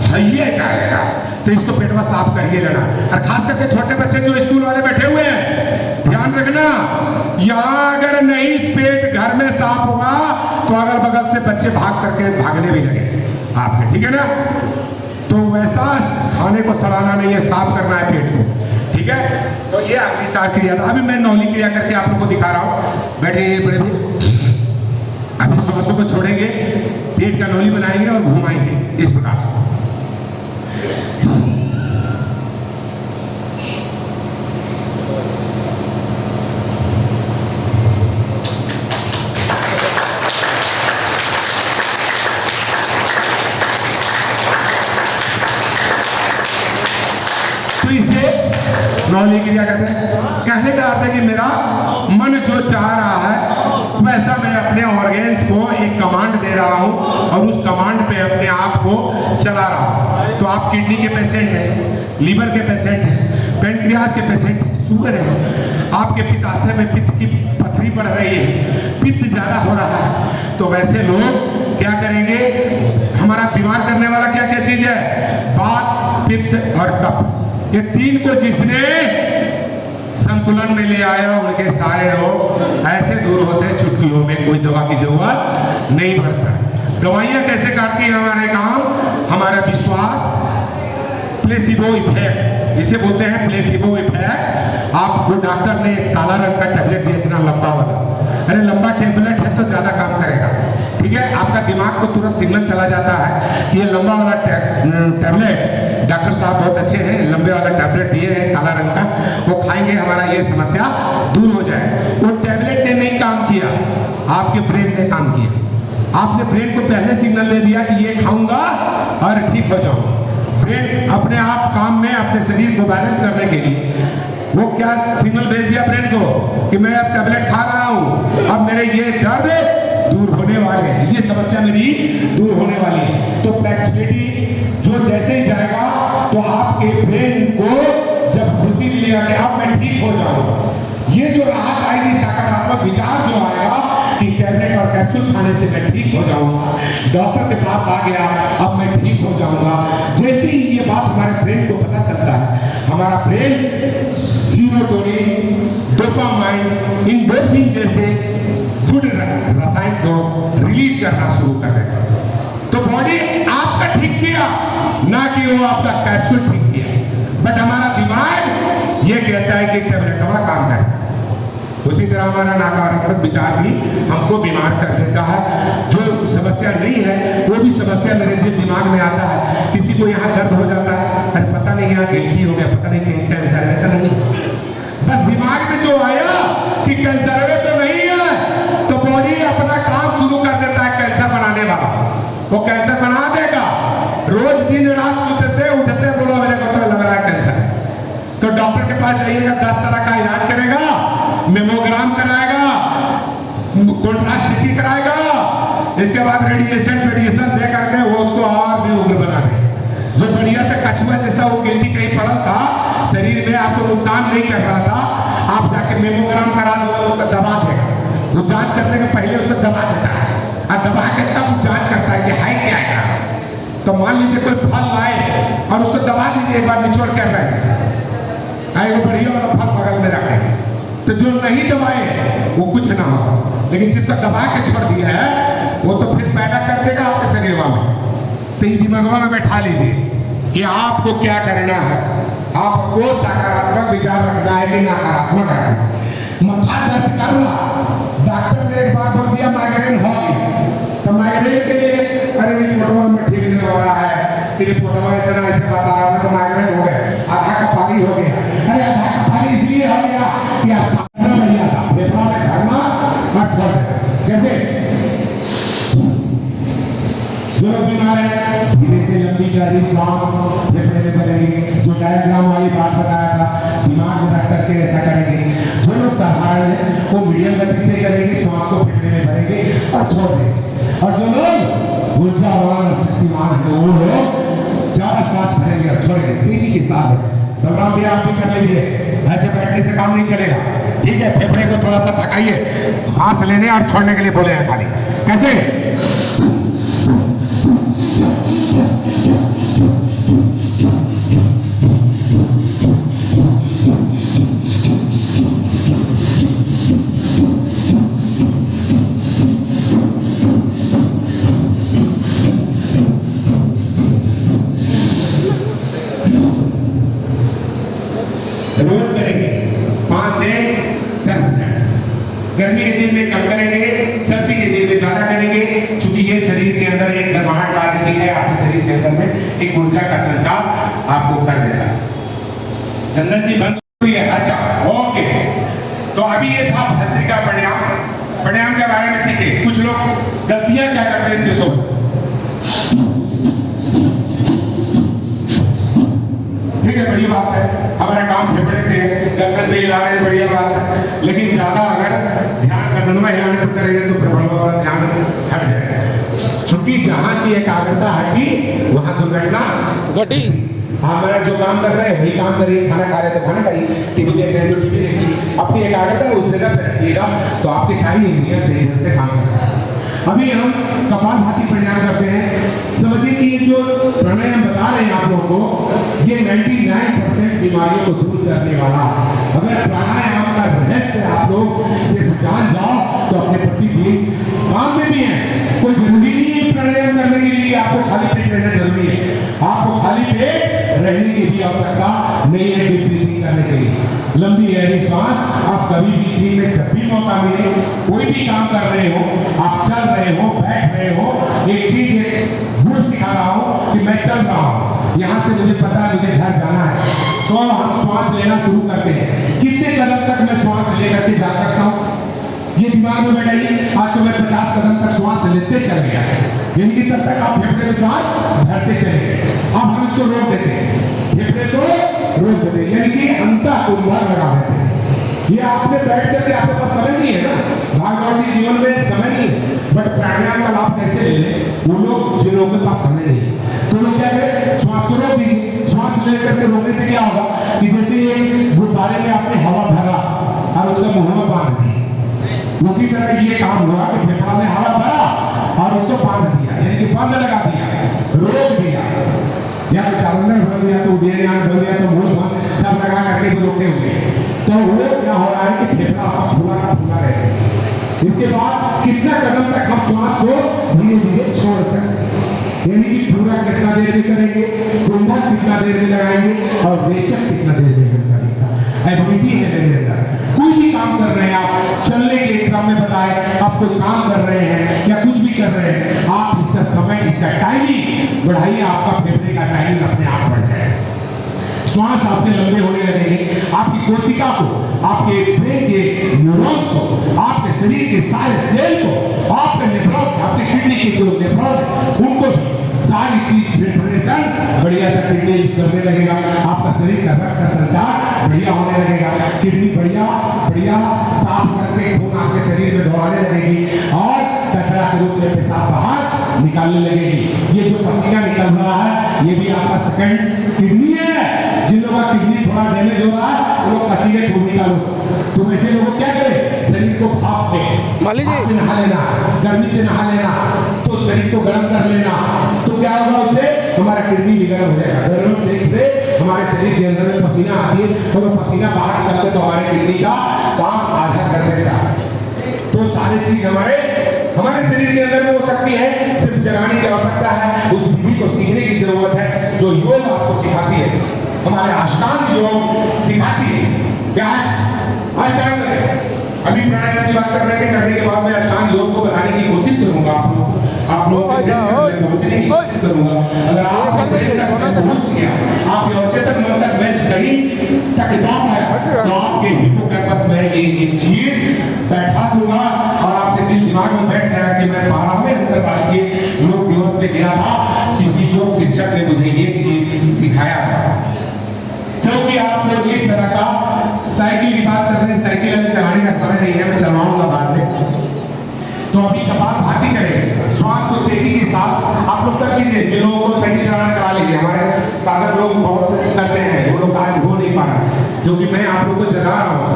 है जाएगा, तो इसको पेट में साफ करिए लेना। और खास करके छोटे बच्चे जो स्कूल वाले बैठे हुए हैं, ध्यान रखना, यहाँ अगर नहीं पेट घर में साफ होगा तो अगल बगल से बच्चे भाग करके भागने भी लगे आपने, ठीक है ना। तो वैसा खाने को सड़ाना नहीं है, साफ करना है पेट को, ठीक है। तो ये अग्निसार क्रिया था। अभी मैं नौली क्रिया करके आप लोगों को दिखा रहा हूँ, बैठे बड़े भी। अभी श्वासों को छोड़ेंगे, पेट का नौली बनाएंगे और घुमाएंगे इस प्रकार। तो इसे नौली क्रिया कहते हैं। कहने का अर्थ है कि मेरा मन जो चाह रहा है वैसा मैं अपने ऑर्गेन्स को एक कमांड दे रहा हूं और उस कमांड पे अपने आप को चला रहा हूं। तो आप किडनी के पेशेंट हैं, लीवर के पेशेंट हैं, पेनक्रियास के पेशेंट हैं, शुगर है, आपके पित्ताशय में पित्त की पथरी बढ़ रही है, पित्त ज्यादा हो रहा है, तो वैसे लोग क्या करेंगे, हमारा बीमार करने वाला क्या क्या चीज है, वात, पित्त और कफ, ये तीन को जिसने संतुलन में ले आया उनके सारे रोग ऐसे दूर होते हैं, चुटकियों में कोई दवा की जरूरत नहीं पड़ता। दवाइयां कैसे करती है हमारे काम, हमारा विश्वास, प्लेसिबो इफेक्ट, इसे बोलते हैं प्लेसिबो इफेक्ट। आपको डॉक्टर ने काला रंग का टैबलेट दिया, इतना लंबा वाला, अरे लंबा टैबलेट है तो ज्यादा काम करेगा, ठीक है। आपका दिमाग को तुरंत सिग्नल चला जाता है कि ये लंबा वाला टैबलेट डॉक्टर साहब बहुत अच्छे हैं, लंबे वाला टैबलेट दिए हैं काला रंग का, वो खाएंगे, हमारा ये समस्या दूर हो जाए। वो टैबलेट ने नहीं काम किया, आपके ब्रेन ने काम किया। आपने ब्रेन को पहले सिग्नल दे दिया कि ये खाऊंगा और ठीक हो जाऊंगा। ब्रेन अपने आप काम में अपने शरीर को बैलेंस करने के लिए वो क्या सिग्नल भेज दिया ब्रेन को कि मैं अब टैबलेट खा रहा हूं, अब मेरे ये दर्द दूर होने वाले हैं, ये समस्या मेरी दूर होने वाली है। तो फ्लेक्सिबिलिटी जो जैसे ही जाएगा तो आपके ब्रेन को जब खुशी मिलेगा कि अब मैं ठीक हो जाऊंगा, ये जो राहत आएगी, सकारात्मक विचार जो आएगा कि टैबलेट और कैप्सूल खाने से मैं ठीक हो जाऊंगा, डॉक्टर के पास आ गया, अब मैं ठीक हो जाऊंगा। जैसे ही ये बात हमारे ब्रेन को पता चलता है, हमारा ब्रेन सीरोटोनिन, डोपामाइन, एंडोर्फिन जैसे गुड रसायन को रिलीज करना शुरू कर देगा। तो बॉडी आपका ठीक किया, ना कि वो आपका कैप्सूल ठीक किया। बट हमारा दिमाग ये कहता है कि टैबलेट का काम है। उसी तरह हमारा नकारात्मक विचार भी हमको बीमार कर देता है। जो समस्या नहीं है वो भी समस्या मेरे दिमाग में आता है। किसी को यहाँ दर्द हो जाता है, अरे पता नहीं यहाँ गिल्टी हो गया, पता नहीं कहीं कैंसर है, तो नहीं, बस दिमाग में जो आया कि कैंसर है तो नहीं है, तो बॉडी अपना काम शुरू कर देता है कैंसर बनाने वाला। वो कैंसर बना देगा। रोज दिन रात उठते बोलो मेरे को तो लग रहा है कैंसर, तो डॉक्टर के पास जाइएगा, 10 तरह का इलाज करेगा, मेमोग्राम कराएगा, कॉन्ट्रास्ट कराएगा, इसके बाद रेडिएशन दे करके वो उसको और भी उग्र बना दे। जो बढ़िया से कछुआ जैसा वो गिल्टी कहीं पड़ा था, शरीर में आपको नुकसान नहीं कर रहा था, आप जाके मेमोग्राम करा दो, उसका दबा देगा। वो जांच करने के पहले उसको दबा देता है, और दबा के तब जांच करता है कि है क्या है। तो मान लीजिए कोई फल लाए और उसको दबा दीजिए, एक बार निचोड़ कर रहे वो बढ़िया वाला फल बगल में रखे, तो जो नहीं दबाए वो कुछ ना हो, लेकिन जिसका दबा के छोड़ दिया है वो तो फिर पैदा कर देगा आपके शरीर में। तो ये दिमाग में बैठा लीजिए कि आपको क्या करना है। आपको सकारात्मक विचार रखना है कि नकारात्मक रखना है। माथा दर्द कर रहा, डॉक्टर ने एक बार बोल दिया माइग्रेन हो गया, तो माइग्रेन के लिए अरे फोटो में ठीक नहीं हो रहा है, फोटो में इतना ऐसे बता रहा है तो माइग्रेन हो गया, आधा का पानी हो गया। अरे आधा का पानी इसलिए हो गया कि आप सामने बढ़िया सा फेफड़ा में धरना मत छोड़ दे। जैसे जो लोग बीमार है, धीरे से लंबी गहरी सांस फेफड़े में भरेंगे। जो डायग्राम वाली बात बताया था, दिमाग में रख करके ऐसा करेंगे। जो लोग साधारण है वो मीडियम गति से करेंगे, सांस को फेफड़े में भरेंगे और छोड़ देंगे। और जो लोग ऊर्जावान शक्तिमान है वो लोग ज्यादा सांस भरेंगे और छोड़ेंगे, तेजी के साथ। प्रोग्राम भी आप भी कर लीजिए, ऐसे बैठने से काम नहीं चलेगा, ठीक है। फेफड़े को थोड़ा सा थकाइए, सांस लेने और छोड़ने के लिए बोले हैं खाली। कैसे? रोज करेंगे 5 से 10 मिनट। गर्मी के दिन में कम करेंगे, सर्दी के दिन में ज्यादा करेंगे, क्योंकि ये शरीर के अंदर एक गर्माहट ला देती है, आपके शरीर के अंदर में एक ऊर्जा का संचार आपको कर देता है। चंदन जी बंद हुई है? अच्छा, ओके। तो अभी ये था भस्त्रिका प्राणायाम के बारे में सीखे। कुछ लोग गलतियां क्या करते हैं इससे सोच, ठीक है, बड़ी बात है, हमारा काम फेफड़े से गर्दन पे हिलाना है, बढ़िया बात है, लेकिन ज्यादा अगर ध्यान गर्दन में हिलाने पर करेंगे तो फिर ध्यान हट जाएगा। चूंकि जहां की एकाग्रता हटी वहां दुर्घटना घटी। हमारा जो काम कर रहे हैं वही काम करिए, खाना खा रहे तो खाना खाइए, टीवी देख रहे हैं तो टीवी देखिए, अपनी एकाग्रता उस जगह पर रखिएगा तो आपकी सारी इंद्रियां सही ढंग से काम करेंगी। अभी हम कपालभाति प्राणायाम करते हैं। समझिए कि ये जो प्राणायाम बता रहे हैं आप लोगों को, ये 99% बीमारियों को दूर करने वाला। अगर प्राणायाम का रहस्य आप लोग सिर्फ जान जाओ तो अपने प्रतिदिन काम में भी है। कोई जरूरी नहीं है प्राणायाम करने के लिए आपको खाली पेट रहना जरूरी है, आपको खाली पेट रहने की भी आवश्यकता नहीं है डीप ब्रीथिंग करने के लिए। लंबी गहरी सांस आप कभी भी दिन में जब भी मौका मिले, कोई भी काम कर रहे हो, आप चल रहे हो, बैठ रहे हो, एक चीज गुण सिखा रहा हूं कि मैं चल रहा हूं, यहां से मुझे पता श्वास लेना शुरू करते हैं, कितने कदम तक मैं श्वास लेकर के जा सकता हूँ, ये दिमाग में बैठाइए। आज तो मैं 50 कदम तक श्वास लेते चल गया, यानी कि तब तक आप फेफड़े में श्वास भरते चले गए। अब हम इसको रोक देते हैं, फेफड़े को रोक देते हैं, यानी कि अंतः उद्धार लगा देते हैं। ये आपने बैठ करके आपके पास समय नहीं है ना, भागदौड़ के जीवन में समय नहीं है, बट प्राणायाम का लाभ कैसे ले लें? वो लोग जिन लोगों के पास समय नहीं है तो लोग क्या करें, श्वास को रोक दीजिए। श्वास लेकर के रोकने से क्या होगा कि जैसे ये गुब्बारे में आपने हवा भरा और उसका मुंह में बांध दिया, उसी तरह ये काम हुआ कि फेफड़ा में हवा भरा और उसको बांध दिया, यानी कि बंद लगा दिया, रोक दिया, या तो चालंदर भर दिया, तो उदयनान भर दिया, तो मुंह बंद सब लगा करके भी रोके हुए। तो वो क्या हो रहा है कि फेफड़ा आपका फूला का फूला रहे। इसके बाद कितना कदम तक हम श्वास को धीरे धीरे छोड़ सकते हैं, यानी कि पूरा कितना देर में करेंगे, कुंडा कितना देर में लगाएंगे और रेचक कितना देर में करेंगे। एबिलिटी है मेरे अंदर, कोई भी काम कर रहे हैं आप, चलने के क्रम में बताए आप कोई काम कर रहे हैं या कुछ भी कर रहे हैं, आप इसका समय, इसका टाइमिंग बढ़ाइए, आपका फेफड़े का टाइमिंग अपने आप बढ़ जाए, श्वास आपके लंबे होने लगेंगे, आपकी कोशिका को, आपके ब्रेन के न्यूरॉन्स को, आपके शरीर के सारे सेल को, आपके नेफ्रॉन, आपके किडनी के जो नेफ्रॉन उनको भी सारी चीज फिल्ट्रेशन बढ़िया सा किडनी करने लगेगा, आपका शरीर का रक्त का संचार बढ़िया होने लगेगा, किडनी बढ़िया बढ़िया साफ करके खून आपके शरीर में दौड़ाने लगेगी और कचरा के रूप में पेशाब बाहर निकालने लगेगी। ये जो पसीना निकल रहा है ये भी आपका सेकंड किडनी है। जिन लोगों का किडनी थोड़ा डैमेज हो रहा है वो लोग पसीने खूब निकालो, तो ऐसे लोग क्या करें, शरीर को भाप में नहा लेना, गर्मी से नहा लेना, तो शरीर को गर्म कर लेना, तो क्या होगा उससे हमारा किडनी भी गर्म हो जाएगा। गर्म से हमारे शरीर के अंदर में पसीना आती है तो वो पसीना बाहर निकलते तो हमारे किडनी का काम आधा कर देता है। तो सारी चीज हमारे शरीर के अंदर में हो सकती है, सिर्फ जगाने की आवश्यकता है, उस विधि को सीखने की जरूरत है जो योग आपको सिखाती है, हमारे अष्टांग योग सिखाती है। क्या अष्टांग, अभी प्राणायाम की बात कर रहे हैं, करने के बाद मैं अष्टांग योग को बनाने की कोशिश करूंगा, आप लोगों के पहुंचने की कोशिश करूंगा। अगर आप पहुंच गया, आप अवचेतन मन तक मैं कहीं तक जा पाया तो आपके हिप्पोकैम्पस में ये चीज बैठा दूंगा और आपके दिल दिमाग में बैठ जाएगा कि मैं 12वें अंतर्राष्ट्रीय योग दिवस पे गया था, किसी योग शिक्षक ने मुझे ये चीज सिखाया था। क्योंकि आप लोग इस तरह का साइकिल की बात कर रहे हैं, साइकिल अभी चलाने का समय नहीं है, मैं चलाऊंगा बाद में। तो अभी कपालभाति करेंगे, श्वास को तेजी के साथ आप लोग कर लीजिए, जिन लोगों को साइकिल चलाना चला लीजिए, हमारे साधक लोग बहुत करते हैं, वो लोग आज हो नहीं पा रहे क्योंकि मैं आप लोग को जगा रहा हूँ।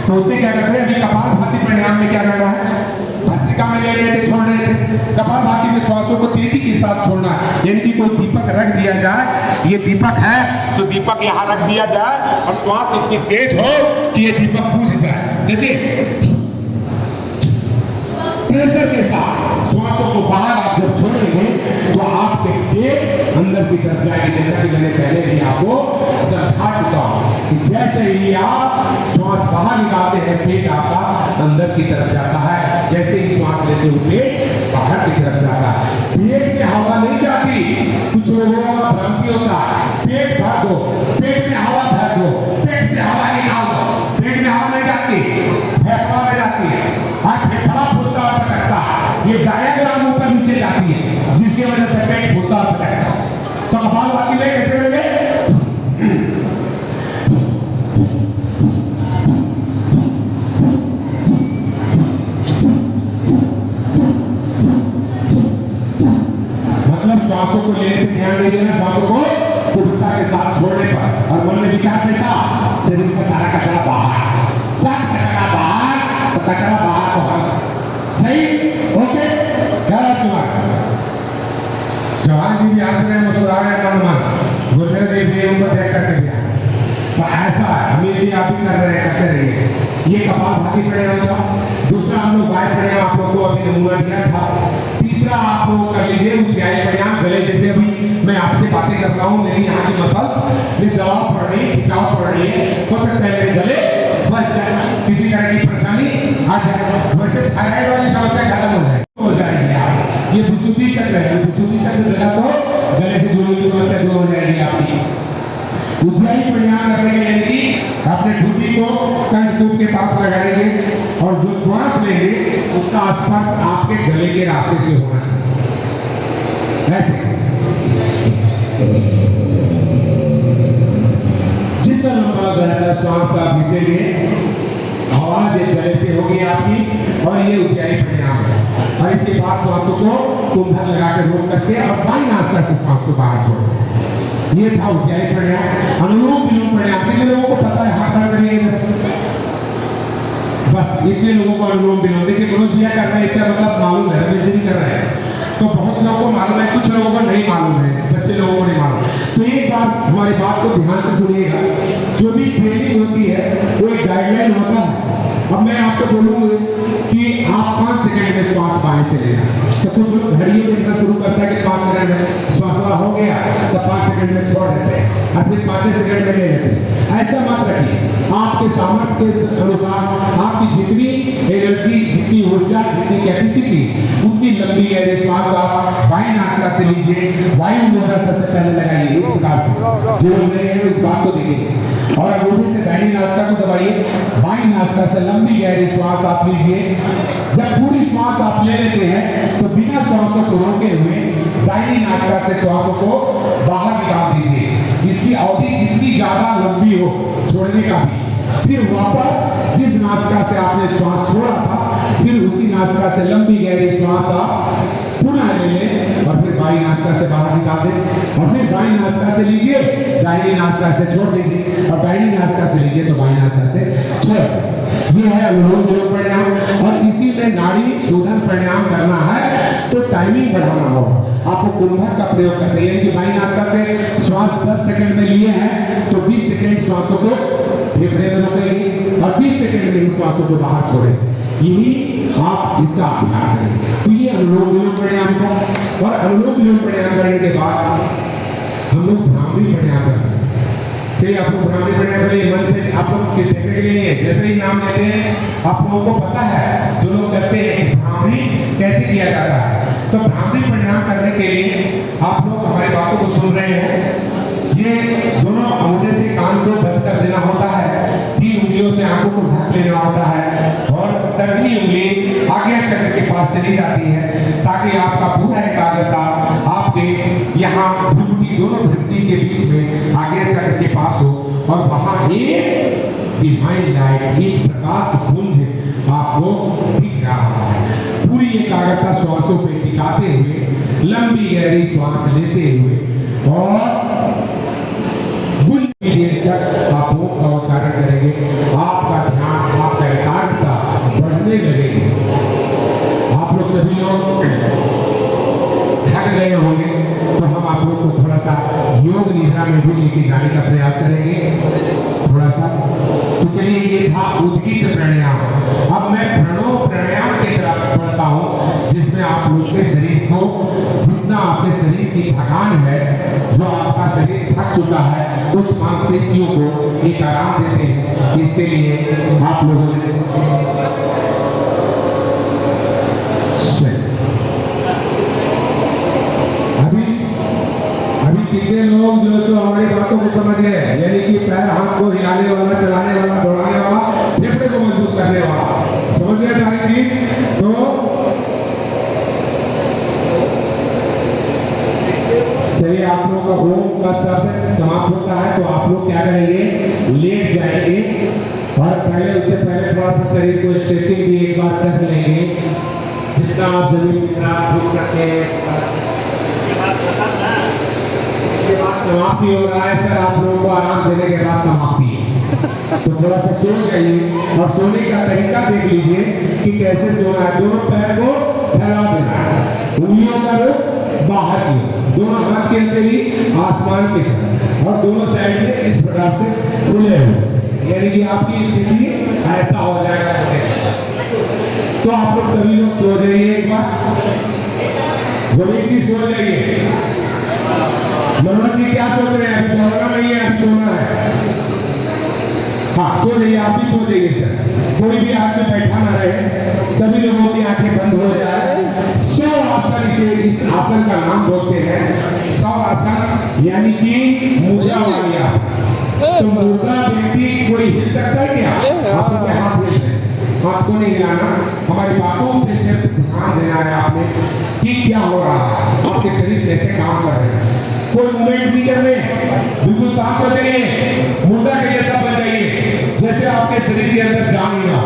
तो उससे क्या करते हैं, अभी कपालभाति प्राणायाम में क्या करना है, भस्त्रिका में ले रहे थे, छोड़ रहे थे, कपालभाति में श्वासों को तेजी के साथ छोड़ना है, यानी कि कोई दीपक रख दिया जाए, ये दीपक है तो दीपक यहाँ रख दिया जाए और श्वास इतनी तेज हो कि ये दीपक बुझ जाए, जैसे प्रेशर के साथ श्वासों को बाहर आप जब छोड़ेंगे तो आपके पेट अंदर की तरफ जाएगी। जैसा कि मैंने पहले भी आपको समझा चुका हूं कि जैसे ही आप श्वास बाहर निकालते हैं पेट आपका अंदर की तरफ जाता है, जैसे ही श्वास लेते हो पेट बाहर की तरफ जाता है। पेट में हवा नहीं जाती, कुछ लोगों का भ्रांति होता है, पेट भर दो, पेट में हवा भर दो, पेट से हवा निकाल दो, पेट में हवा नहीं जाती, फेफड़ा में जाती है, फेफड़ा फूलता हुआ पटकता है, ये डायग्राम ऊपर नीचे जाती है जिसकी वजह से पेट फूलता हुआ पटकता है। तो कपालभाति में कैसे करेंगे, मतलब श्वासों को लेने पर ध्यान नहीं देना, श्वासों को कुटुंबता के साथ छोड़ने पर, और मन में विचार कैसा, शरीर का सारा कचरा बाहर, सब कचरा बाहर, तो कचरा बाहर तो हम सही, ओके। क्या जवान जी भी हंस रहे, मुस्कुरा रहे, मन मन गुरुदेव जी भी उनको देख करके गया, तो ऐसा हमें भी आप भी कर रहे हैं, करते रहिए। ये कपालभाति प्राणायाम था, दूसरा हम लोग वायु प्राणायाम आप लोगों को अभी नमूना दिया था, तीसरा आप लोग कर लीजिए उद्यायी प्राणायाम। गले जैसे अभी मैं आपसे बातें कर रहा हूँ, मेरी यहाँ की मसल्स में दबाव पड़ रही है, खिंचाव पड़ रही है, हो सकता है मेरे गले फंस जाए, किसी तरह की परेशानी आ जाए, वैसे थायराइड वाली समस्या खत्म हो जाएगी। आप ये विशुद्धि चक्र है, विशुद्धि चक्र जगह तो गले से जुड़ी हुई समस्या दूर हो जाएगी आपकी। उद्यायी प्राणायाम करने के लिए के पास लगाएंगे और जो श्वास लेंगे उसका स्पर्श आपके गले के रास्ते से होना चाहिए। ऐसे जितना लंबा गहरा श्वास आप खींचेंगे, आवाज एक गले से होगी आपकी, और ये ऊंचाई प्राणायाम है। और इसके बाद श्वासों को कुंभक लगा कर रोक करके और बाई नासा से श्वास को बाहर छोड़ो। ये था ऊंचाई प्राणायाम। अनुलोम विलोम प्राणायाम कितने लोगों को पता है? हाथ खड़ा करिए इधर। बस इतने लोगों को अनुलोम विलोम। देखिए मनोज भैया कर रहे हैं, इसका मतलब मालूम है, वैसे नहीं कर रहे हैं। तो बहुत लोगों को मालूम है, कुछ लोगों को नहीं मालूम है, बच्चे लोगों को नहीं मालूम। तो एक बार हमारी बात को ध्यान से सुनिएगा। जो भी ट्रेनिंग होती है वो एक गाइडलाइन होता है। अब मैं आपको बोलूंगा कि आप 5 सेकंड में श्वास बाएं से लेना। तो कुछ लोग घड़ियों देखना शुरू करता है कि 5 सेकंड में श्वास हो गया, तो 5 सेकंड में छोड़ देते हैं और फिर 5 सेकंड में ले लेते हैं। ऐसा मत रखिए। आपके सामर्थ्य के अनुसार आपकी जितनी एनर्जी, जितनी ऊर्जा, जितनी कैपेसिटी, उतनी लंबी गहरी श्वास आप बाएं नासा से लीजिए। वायु मुद्रा सबसे पहले लगाइए इस प्रकार से। जो लोग नहीं है इस बात को देखिए और अंगूठे से दाहिनी नासा को दबाइए। बाएं नासा से लंबी गहरी श्वास आप लीजिए। जब पूरी श्वास आप ले लेते हैं तो बिना श्वासों को रोके हुए दाहिनी नासा से श्वासों को बाहर निकाल दीजिए। इसकी अवधि जितनी ज्यादा लंबी हो छोड़ने का भी, फिर वापस जिस नासिका से आपने श्वास छोड़ा था फिर उसी नासिका से लंबी गहरी श्वास आप पुनः ले लें और फिर बाईं नासिका से बाहर निकाल दें और फिर बाईं नासिका से लीजिए, दाहिनी नासिका से छोड़ दीजिए और दाहिनी नासिका से लीजिए तो बाईं नासिका से छोड़। ये है अनुलोम विलोम प्राणायाम। और इसी में नाड़ी शोधन प्राणायाम करना है तो टाइमिंग बढ़ाना होगा। आपको कुंभक का प्रयोग करना है, यानी कि बाईं नासिका से श्वास 10 सेकंड में लिए हैं तो 20 सेकंड श्वासों को फेफड़े में रोकेंगे और 20 सेकंड में श्वासों को बाहर छोड़ें। यही आप इसका अभ्यास करें। तो ये अनुलोम विलोम प्राणायाम था। और अनुलोम विलोम प्राणायाम करने के बाद हम लोग भ्रामरी प्राणायाम करते हैं। चलिए आप लोग भ्रामरी प्राणायाम करिए। मंच पे आप लोग देखने के लिए नहीं है, जैसे ही नाम लेते हैं आप लोगों को पता है जो लोग करते हैं भ्रामरी कैसे किया जाता है। तो भ्रामरी प्राणायाम करने के लिए आप लोग हमारी बातों को सुन रहे हैं। ये दोनों अंगूठे से कान को बंद कर देना होता है, 3 उंगलियों से आंखों को ढक लेना होता है और तर्जनी उंगली आज्ञा चक्र के पास चली जाती है ताकि आपका पूरा एकाग्रता आपके यहाँ भ्रुकुटी, दोनों भ्रुकुटी के बीच में आज्ञा चक्र के पास हो और वहां एक डिवाइन लाइट, एक प्रकाश पुंज आपको दिख रहा है। पूरी एकाग्रता श्वासों पे टिकाते हुए लंबी गहरी श्वास लेते हुए और देर तक आप ओम का उच्चारण करेंगे। आपका ध्यान, आपका एकाग्रता बढ़ने लगेगी। आप लोग सभी लोग थक गए होंगे तो हम आप लोग को थोड़ा सा योग निद्रा में भी लेके जाने का प्रयास करेंगे थोड़ा सा। तो चलिए ये था उद्गीत प्राणायाम। अब मैं प्रणव प्राणायाम की तरफ बढ़ता हूँ जिसमें आप लोग के शरीर को, जितना आपके शरीर की थकान है, जो आपका शरीर थक चुका है, उस मांसपेशियों को एक आराम देते हैं। इसके लिए आप लोगों ने अभी कितने लोग जो सो हमारी बातों को समझ गए, यानी कि पैर हाथ को हिलाने वाला, चलाने वाला, दौड़ाने वाला, फेफड़े को मजबूत करने वाला, समझ गए सारी चीज। तो चलिए आप लोगों का ओम का शब्द समाप्त होता है तो आप लोग क्या करेंगे, लेट जाएंगे और पहले उससे पहले थोड़ा सा शरीर को स्ट्रेचिंग भी एक बार कर लेंगे, जितना आप जमीन के साथ झुक सकते हैं। इसके बाद समाप्ति हो रहा है सर, आप लोगों को आराम देने के बाद समाप्ति है तो थोड़ा सा सो जाइए और सोने का तरीका देख लीजिए कि कैसे सोना है। दोनों पैर को फैला देना है, उंगलियों का रुख बाहर की, दोनों हाथ की हथेली आसमान की तरफ और दोनों साइड में इस प्रकार से खुले हुए, यानी कि आपकी स्थिति ऐसा हो जाएगा। तो आप लोग सभी लोग सो जाइए, एक बार जमीन की सो जाइए। मनोज जी क्या सोच रहे हैं? अभी दौड़ना नहीं है, अभी सोना है। हाँ सो जाइए, आप भी सो जाइए सर। कोई भी आदमी बैठा ना रहे, सभी लोगों की आंखें बंद हो जाए। सौ आसन, इसे इस आसन का नाम बोलते हैं सौ आसन, यानी कि मुद्रा वाली आसन। तो मुर्दा व्यक्ति कोई हिल सकता है क्या? आप अपने हाथ हिल रहे हैं, हाथ को नहीं हिलाना, हमारी बातों पे सिर्फ ध्यान देना है आपने कि क्या हो रहा है, आपके शरीर कैसे काम कर रहे हैं। कोई मूवमेंट नहीं करने, बिल्कुल साफ हो जाइए, मुर्दा के जैसा बन जाइए, जैसे आपके शरीर के अंदर जान नहीं आ।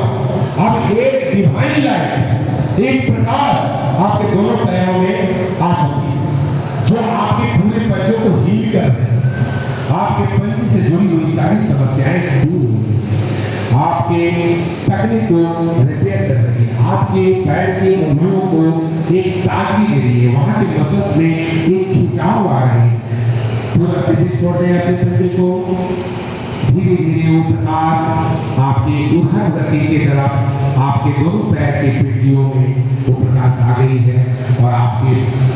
अब एक डिवाइन लाइट, एक प्रकाश आपके दोनों पैरों में आ चुकी है, जो आपके पूरे पैरों को हील कर रहे हैं। आपके पंच से जुड़ी हुई सारी समस्याएं दूर होंगी, आपके टखने को रिपेयर कर रही है, आपके पैर के उंगलियों को एक ताजगी दे रही है, वहां के मसल्स में एक खिंचाव आ रही है। पूरा सीधे छोड़ दें अपने पंजे को, धीरे धीरे वो प्रकाश आपके उधर गति की तरफ आपके दोनों पैर के पिंडियों में वो प्रकाश आ गई है और आपके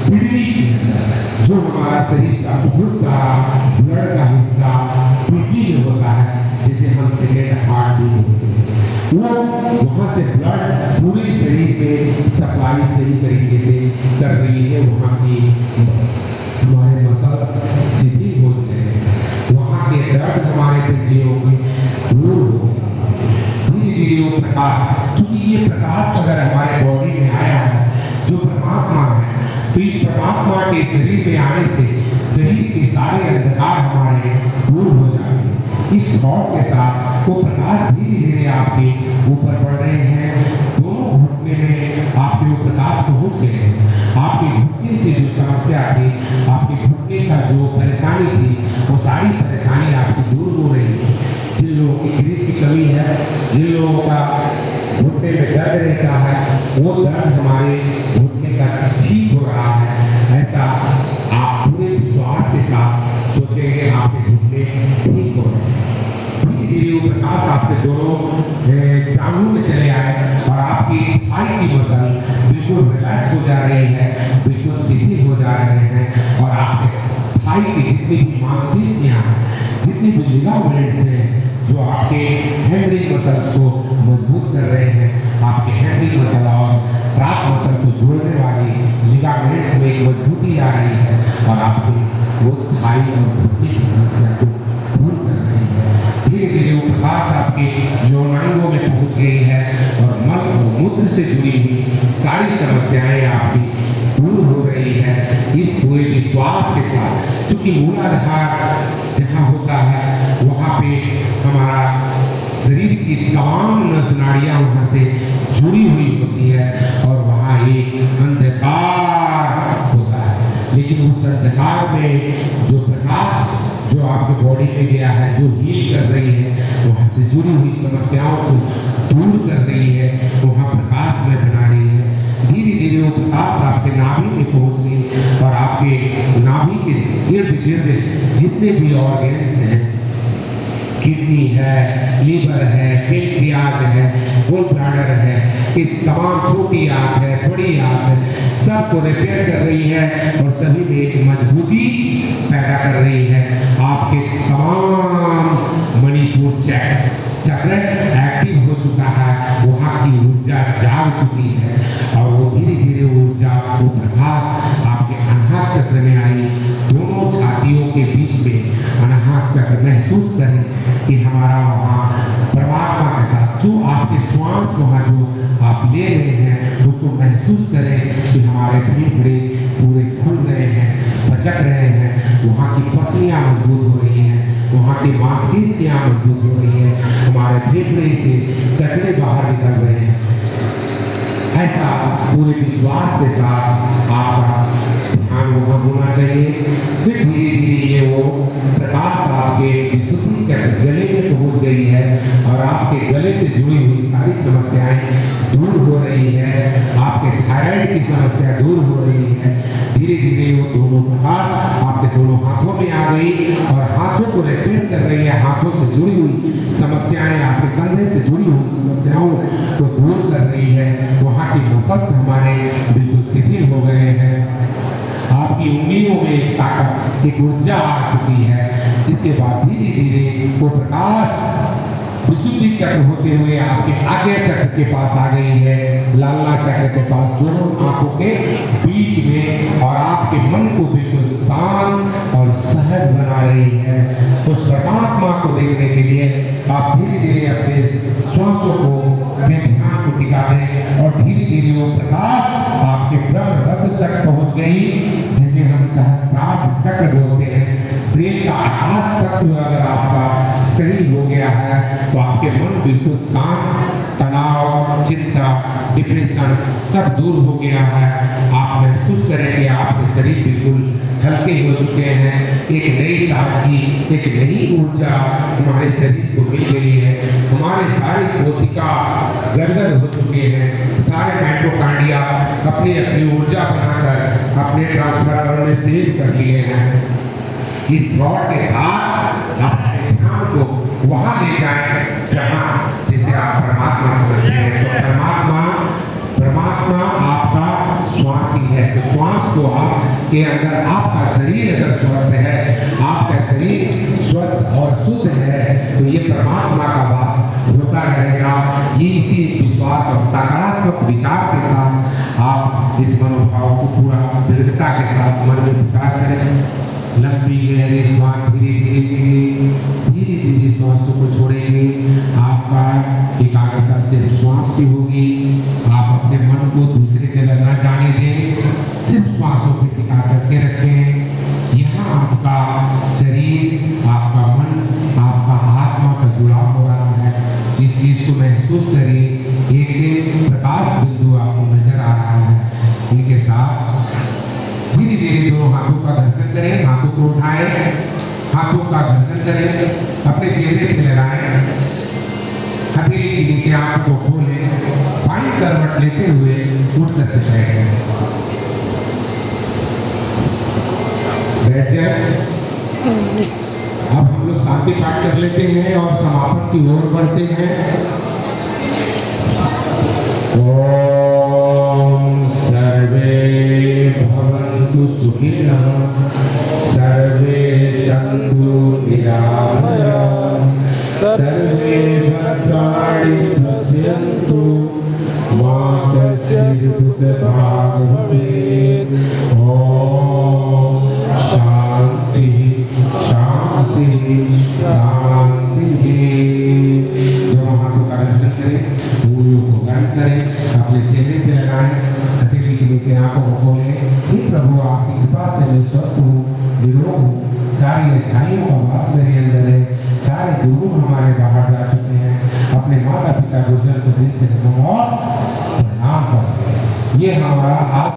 पिंडी के अंदर जो हमारा शरीर का बहुत सारा ब्लड का हिस्सा पिंडी में होता है, जिसे हम सेकेंड हार्ट भी बोलते हैं, वो वहाँ से ब्लड पूरे शरीर में सप्लाई सही तरीके से कर रही है। वहाँ की हमारे मसल शिथिल होते हैं, वहाँ के दर्द हमारे पिंडियों में दूर हो। धीरे धीरे वो प्रकाश, चूंकि ये प्रकाश अगर हमारे बॉडी में आया है, जो परमात्मा है, तो इस परमात्मा के शरीर में आने से शरीर के सारे अंधकार हमारे दूर हो जाएंगे। इस थॉट के साथ वो प्रकाश धीरे धीरे आपके ऊपर पड़ रहे हैं, दोनों घुटने में आपके वो प्रकाश पहुंच गए हैं। आपके घुटने से जो समस्या थी, आपके घुटने का जो परेशानी थी, वो सारी परेशानी आपकी दूर हो रही है। जिन लोगों की ग्रीस की कमी है, जिन लोगों का घुटने में दर्द रहता है, वो दर्द हमारे घुटने का ठीक हो रहा है। ऐसा आप पूरे विश्वास के साथ सोचेंगे, आपके घुटने ठीक हो रहे हैं। धीरे धीरे वो प्रकाश आपके दोनों जांघों में चले आए और आपकी थाई की मसल बिल्कुल रिलैक्स हो जा रही है, बिल्कुल सीधी हो जा रहे हैं और आपके थाई की जितनी भी मांसपेशियां, जितनी भी लिगामेंट्स हैं, जो आपके हैमरिंग मसल्स को मजबूत कर रहे हैं, आपके हैमरिंग मसल और ट्रैप मसल को जोड़ने वाली लिगामेंट्स में एक मजबूती आ रही है और आपकी वो थाई और घुटने की समस्या को दूर कर रही है। धीरे धीरे वो प्रकाश आपके यौनांगों में पहुंच गई है और मल और मूत्र से जुड़ी हुई सारी समस्याएं आपकी दूर हो रही है। इस पूरे विश्वास के साथ, चूंकि मूलाधार जहाँ होता है वहाँ पे हमारा शरीर की तमाम नस नाड़ियाँ वहाँ से जुड़ी हुई होती है और वहाँ एक अंधकार होता है, लेकिन उस अंधकार में जो प्रकाश जो आपके बॉडी में गया है, जो हील कर रही है, वहाँ से जुड़ी हुई समस्याओं को दूर कर रही है, वहाँ प्रकाश में बना रही है। धीरे धीरे वो प्रकाश आपके नाभि में पहुँच गई और आपके नाभि के इर्द गिर्द जितने भी ऑर्गन्स हैं, किडनी है, लीवर है, पेनक्रियाज है, गोल ब्लैडर है, ये तमाम छोटी आंत है, बड़ी आंत है, सबको रिपेयर कर रही है और सभी में एक मजबूती पैदा कर रही है। आपके तमाम मणिपुर चक्र एक्टिव हो चुका है, वहाँ की ऊर्जा जाग चुकी है और वो धीरे धीरे ऊर्जा, वो प्रकाश आपके अनाहत चक्र में आई। दोनों छातियों के बीच में अनाहत चक्र महसूस करें कि हमारा वहाँ परमात्मा के साथ जो आपके श्वास वहाँ जो आप ले रहे हैं, उसको महसूस करें कि हमारे फेफड़े पूरे खुल रहे हैं, बचक रहे हैं, वहाँ की पसलियाँ मजबूत हो रही हैं, वहाँ की मांसपेशियाँ मजबूत हो रही हैं, हमारे फेफड़े से कचरे बाहर निकल रहे हैं। ऐसा पूरे विश्वास के साथ आपका ध्यान वहाँ होना चाहिए। फिर धीरे धीरे ये वो प्रकाश आपके विशुद्धि चक्र गले में पहुँच गई है और आपके गले से जुड़ी हुई सारी समस्याएं दूर हो रही है, आपके थायराइड की समस्या दूर हो रही है। धीरे धीरे वो दोनों प्रकाश आपके दोनों हाथों में आ गई और हाथों को रिपेयर कर रही है। हाथों से जुड़ी हुई समस्याएं, आपके कंधे से जुड़ी हुई समस्याओं को दूर कर रही है। वहाँ की मसल्स हमारे बिल्कुल शिथिल हो गए हैं। आपकी उंगलियों में एक ताकत, एक ऊर्जा आ चुकी है। इसके बाद धीरे धीरे वो प्रकाश विशुद्धि चक्र होते हुए आपके आज्ञा चक्र के पास आ गई है, लालना चक्र के पास, दोनों आंखों के बीच में, और आपके मन को बिल्कुल शांत और सहज बना रही है। उस परमात्मा को देखने के लिए आप धीरे धीरे अपने श्वासों को, अपने ध्यान को टिका दें और धीरे धीरे वो प्रकाश आपके ब्रह्म रथ तक पहुंच गई, जिसे हम सहस्त्रार चक्र बोलते हैं। ब्रेन का आकाश तत्व अगर आपका सही हो गया है तो आपके मन बिल्कुल शांत, तनाव, चिंता, डिप्रेशन सब दूर हो गया है। आप महसूस करेंगे आपके शरीर बिल्कुल हल्के हो चुके हैं, एक नई ताजगी, एक नई ऊर्जा हमारे शरीर को मिल गई है। हमारे सारे कोशिका गदगद हो चुके हैं, सारे माइटोकॉन्ड्रिया अपनी अपनी ऊर्जा बनाकर अपने ट्रांसफार्मर में सेव कर लिए हैं। इस थॉट के साथ अपने ध्यान को वहां ले जाएं जहां जिसे आप परमात्मा समझते हैं। तो परमात्मा आपका श्वास ही है। तो श्वास को आपके अंदर, आपका शरीर अगर स्वस्थ है, आपका शरीर स्वस्थ और शुद्ध है, तो ये परमात्मा का वास होता रहेगा। ये इसी विश्वास और सकारात्मक विचार के साथ आप इस मनोभाव को पूरा दृढ़ता के साथ मन में विचार करें। लंबी गहरी श्वास धीरे धीरे श्वासों को छोड़ेंगे। आपका एकाग्रता सिर्फ श्वास की होगी। आप अपने मन को दूसरी जगह न जाने दें, सिर्फ श्वासों पे टिका करके रखें। यहाँ आपका शरीर, आपका मन, आपका आत्मा का जुड़ाव हो रहा है। इस चीज को महसूस करिए। एक प्रकाश बिंदु आपको नजर आ रहा है। इनके साथ धीरे धीरे दोनों हाथों का घर्षण करें, हाथों को उठाएं, हाथों का घर्षण करें, अपने चेहरे पे लगाएं, हथेली के नीचे आंख को खोलें, बाईं करवट लेते हुए उठ करके बैठ जाएं। अब हम लोग शांति पाठ कर लेते हैं और समापन की ओर बढ़ते हैं। ओम सर्वे भवन्तु सुखिनः, सर्वे सन्तु निरामयाः, सर्वे भद्राणि पश्यन्तु, मा कश्चित् दुःखभाग् भवेत्। ओम शांति शांति शांति। दोनों हाथों का दर्शन करें, उंगलियों को बंद करें, अपने चेहरे पे लगाएं, हथेली के नीचे आंखों को खोलें। हे प्रभु, आपकी कृपा से मैं स्वस्थ हूँ, निरोग हूँ। सारी अच्छाइयों का वास मेरे अंदर है। सारे दुर्गुण हमारे बाहर जा चुके हैं। अपने माता पिता गुरुजन को दिल से नमो और प्रणाम करें। ये हमारा आज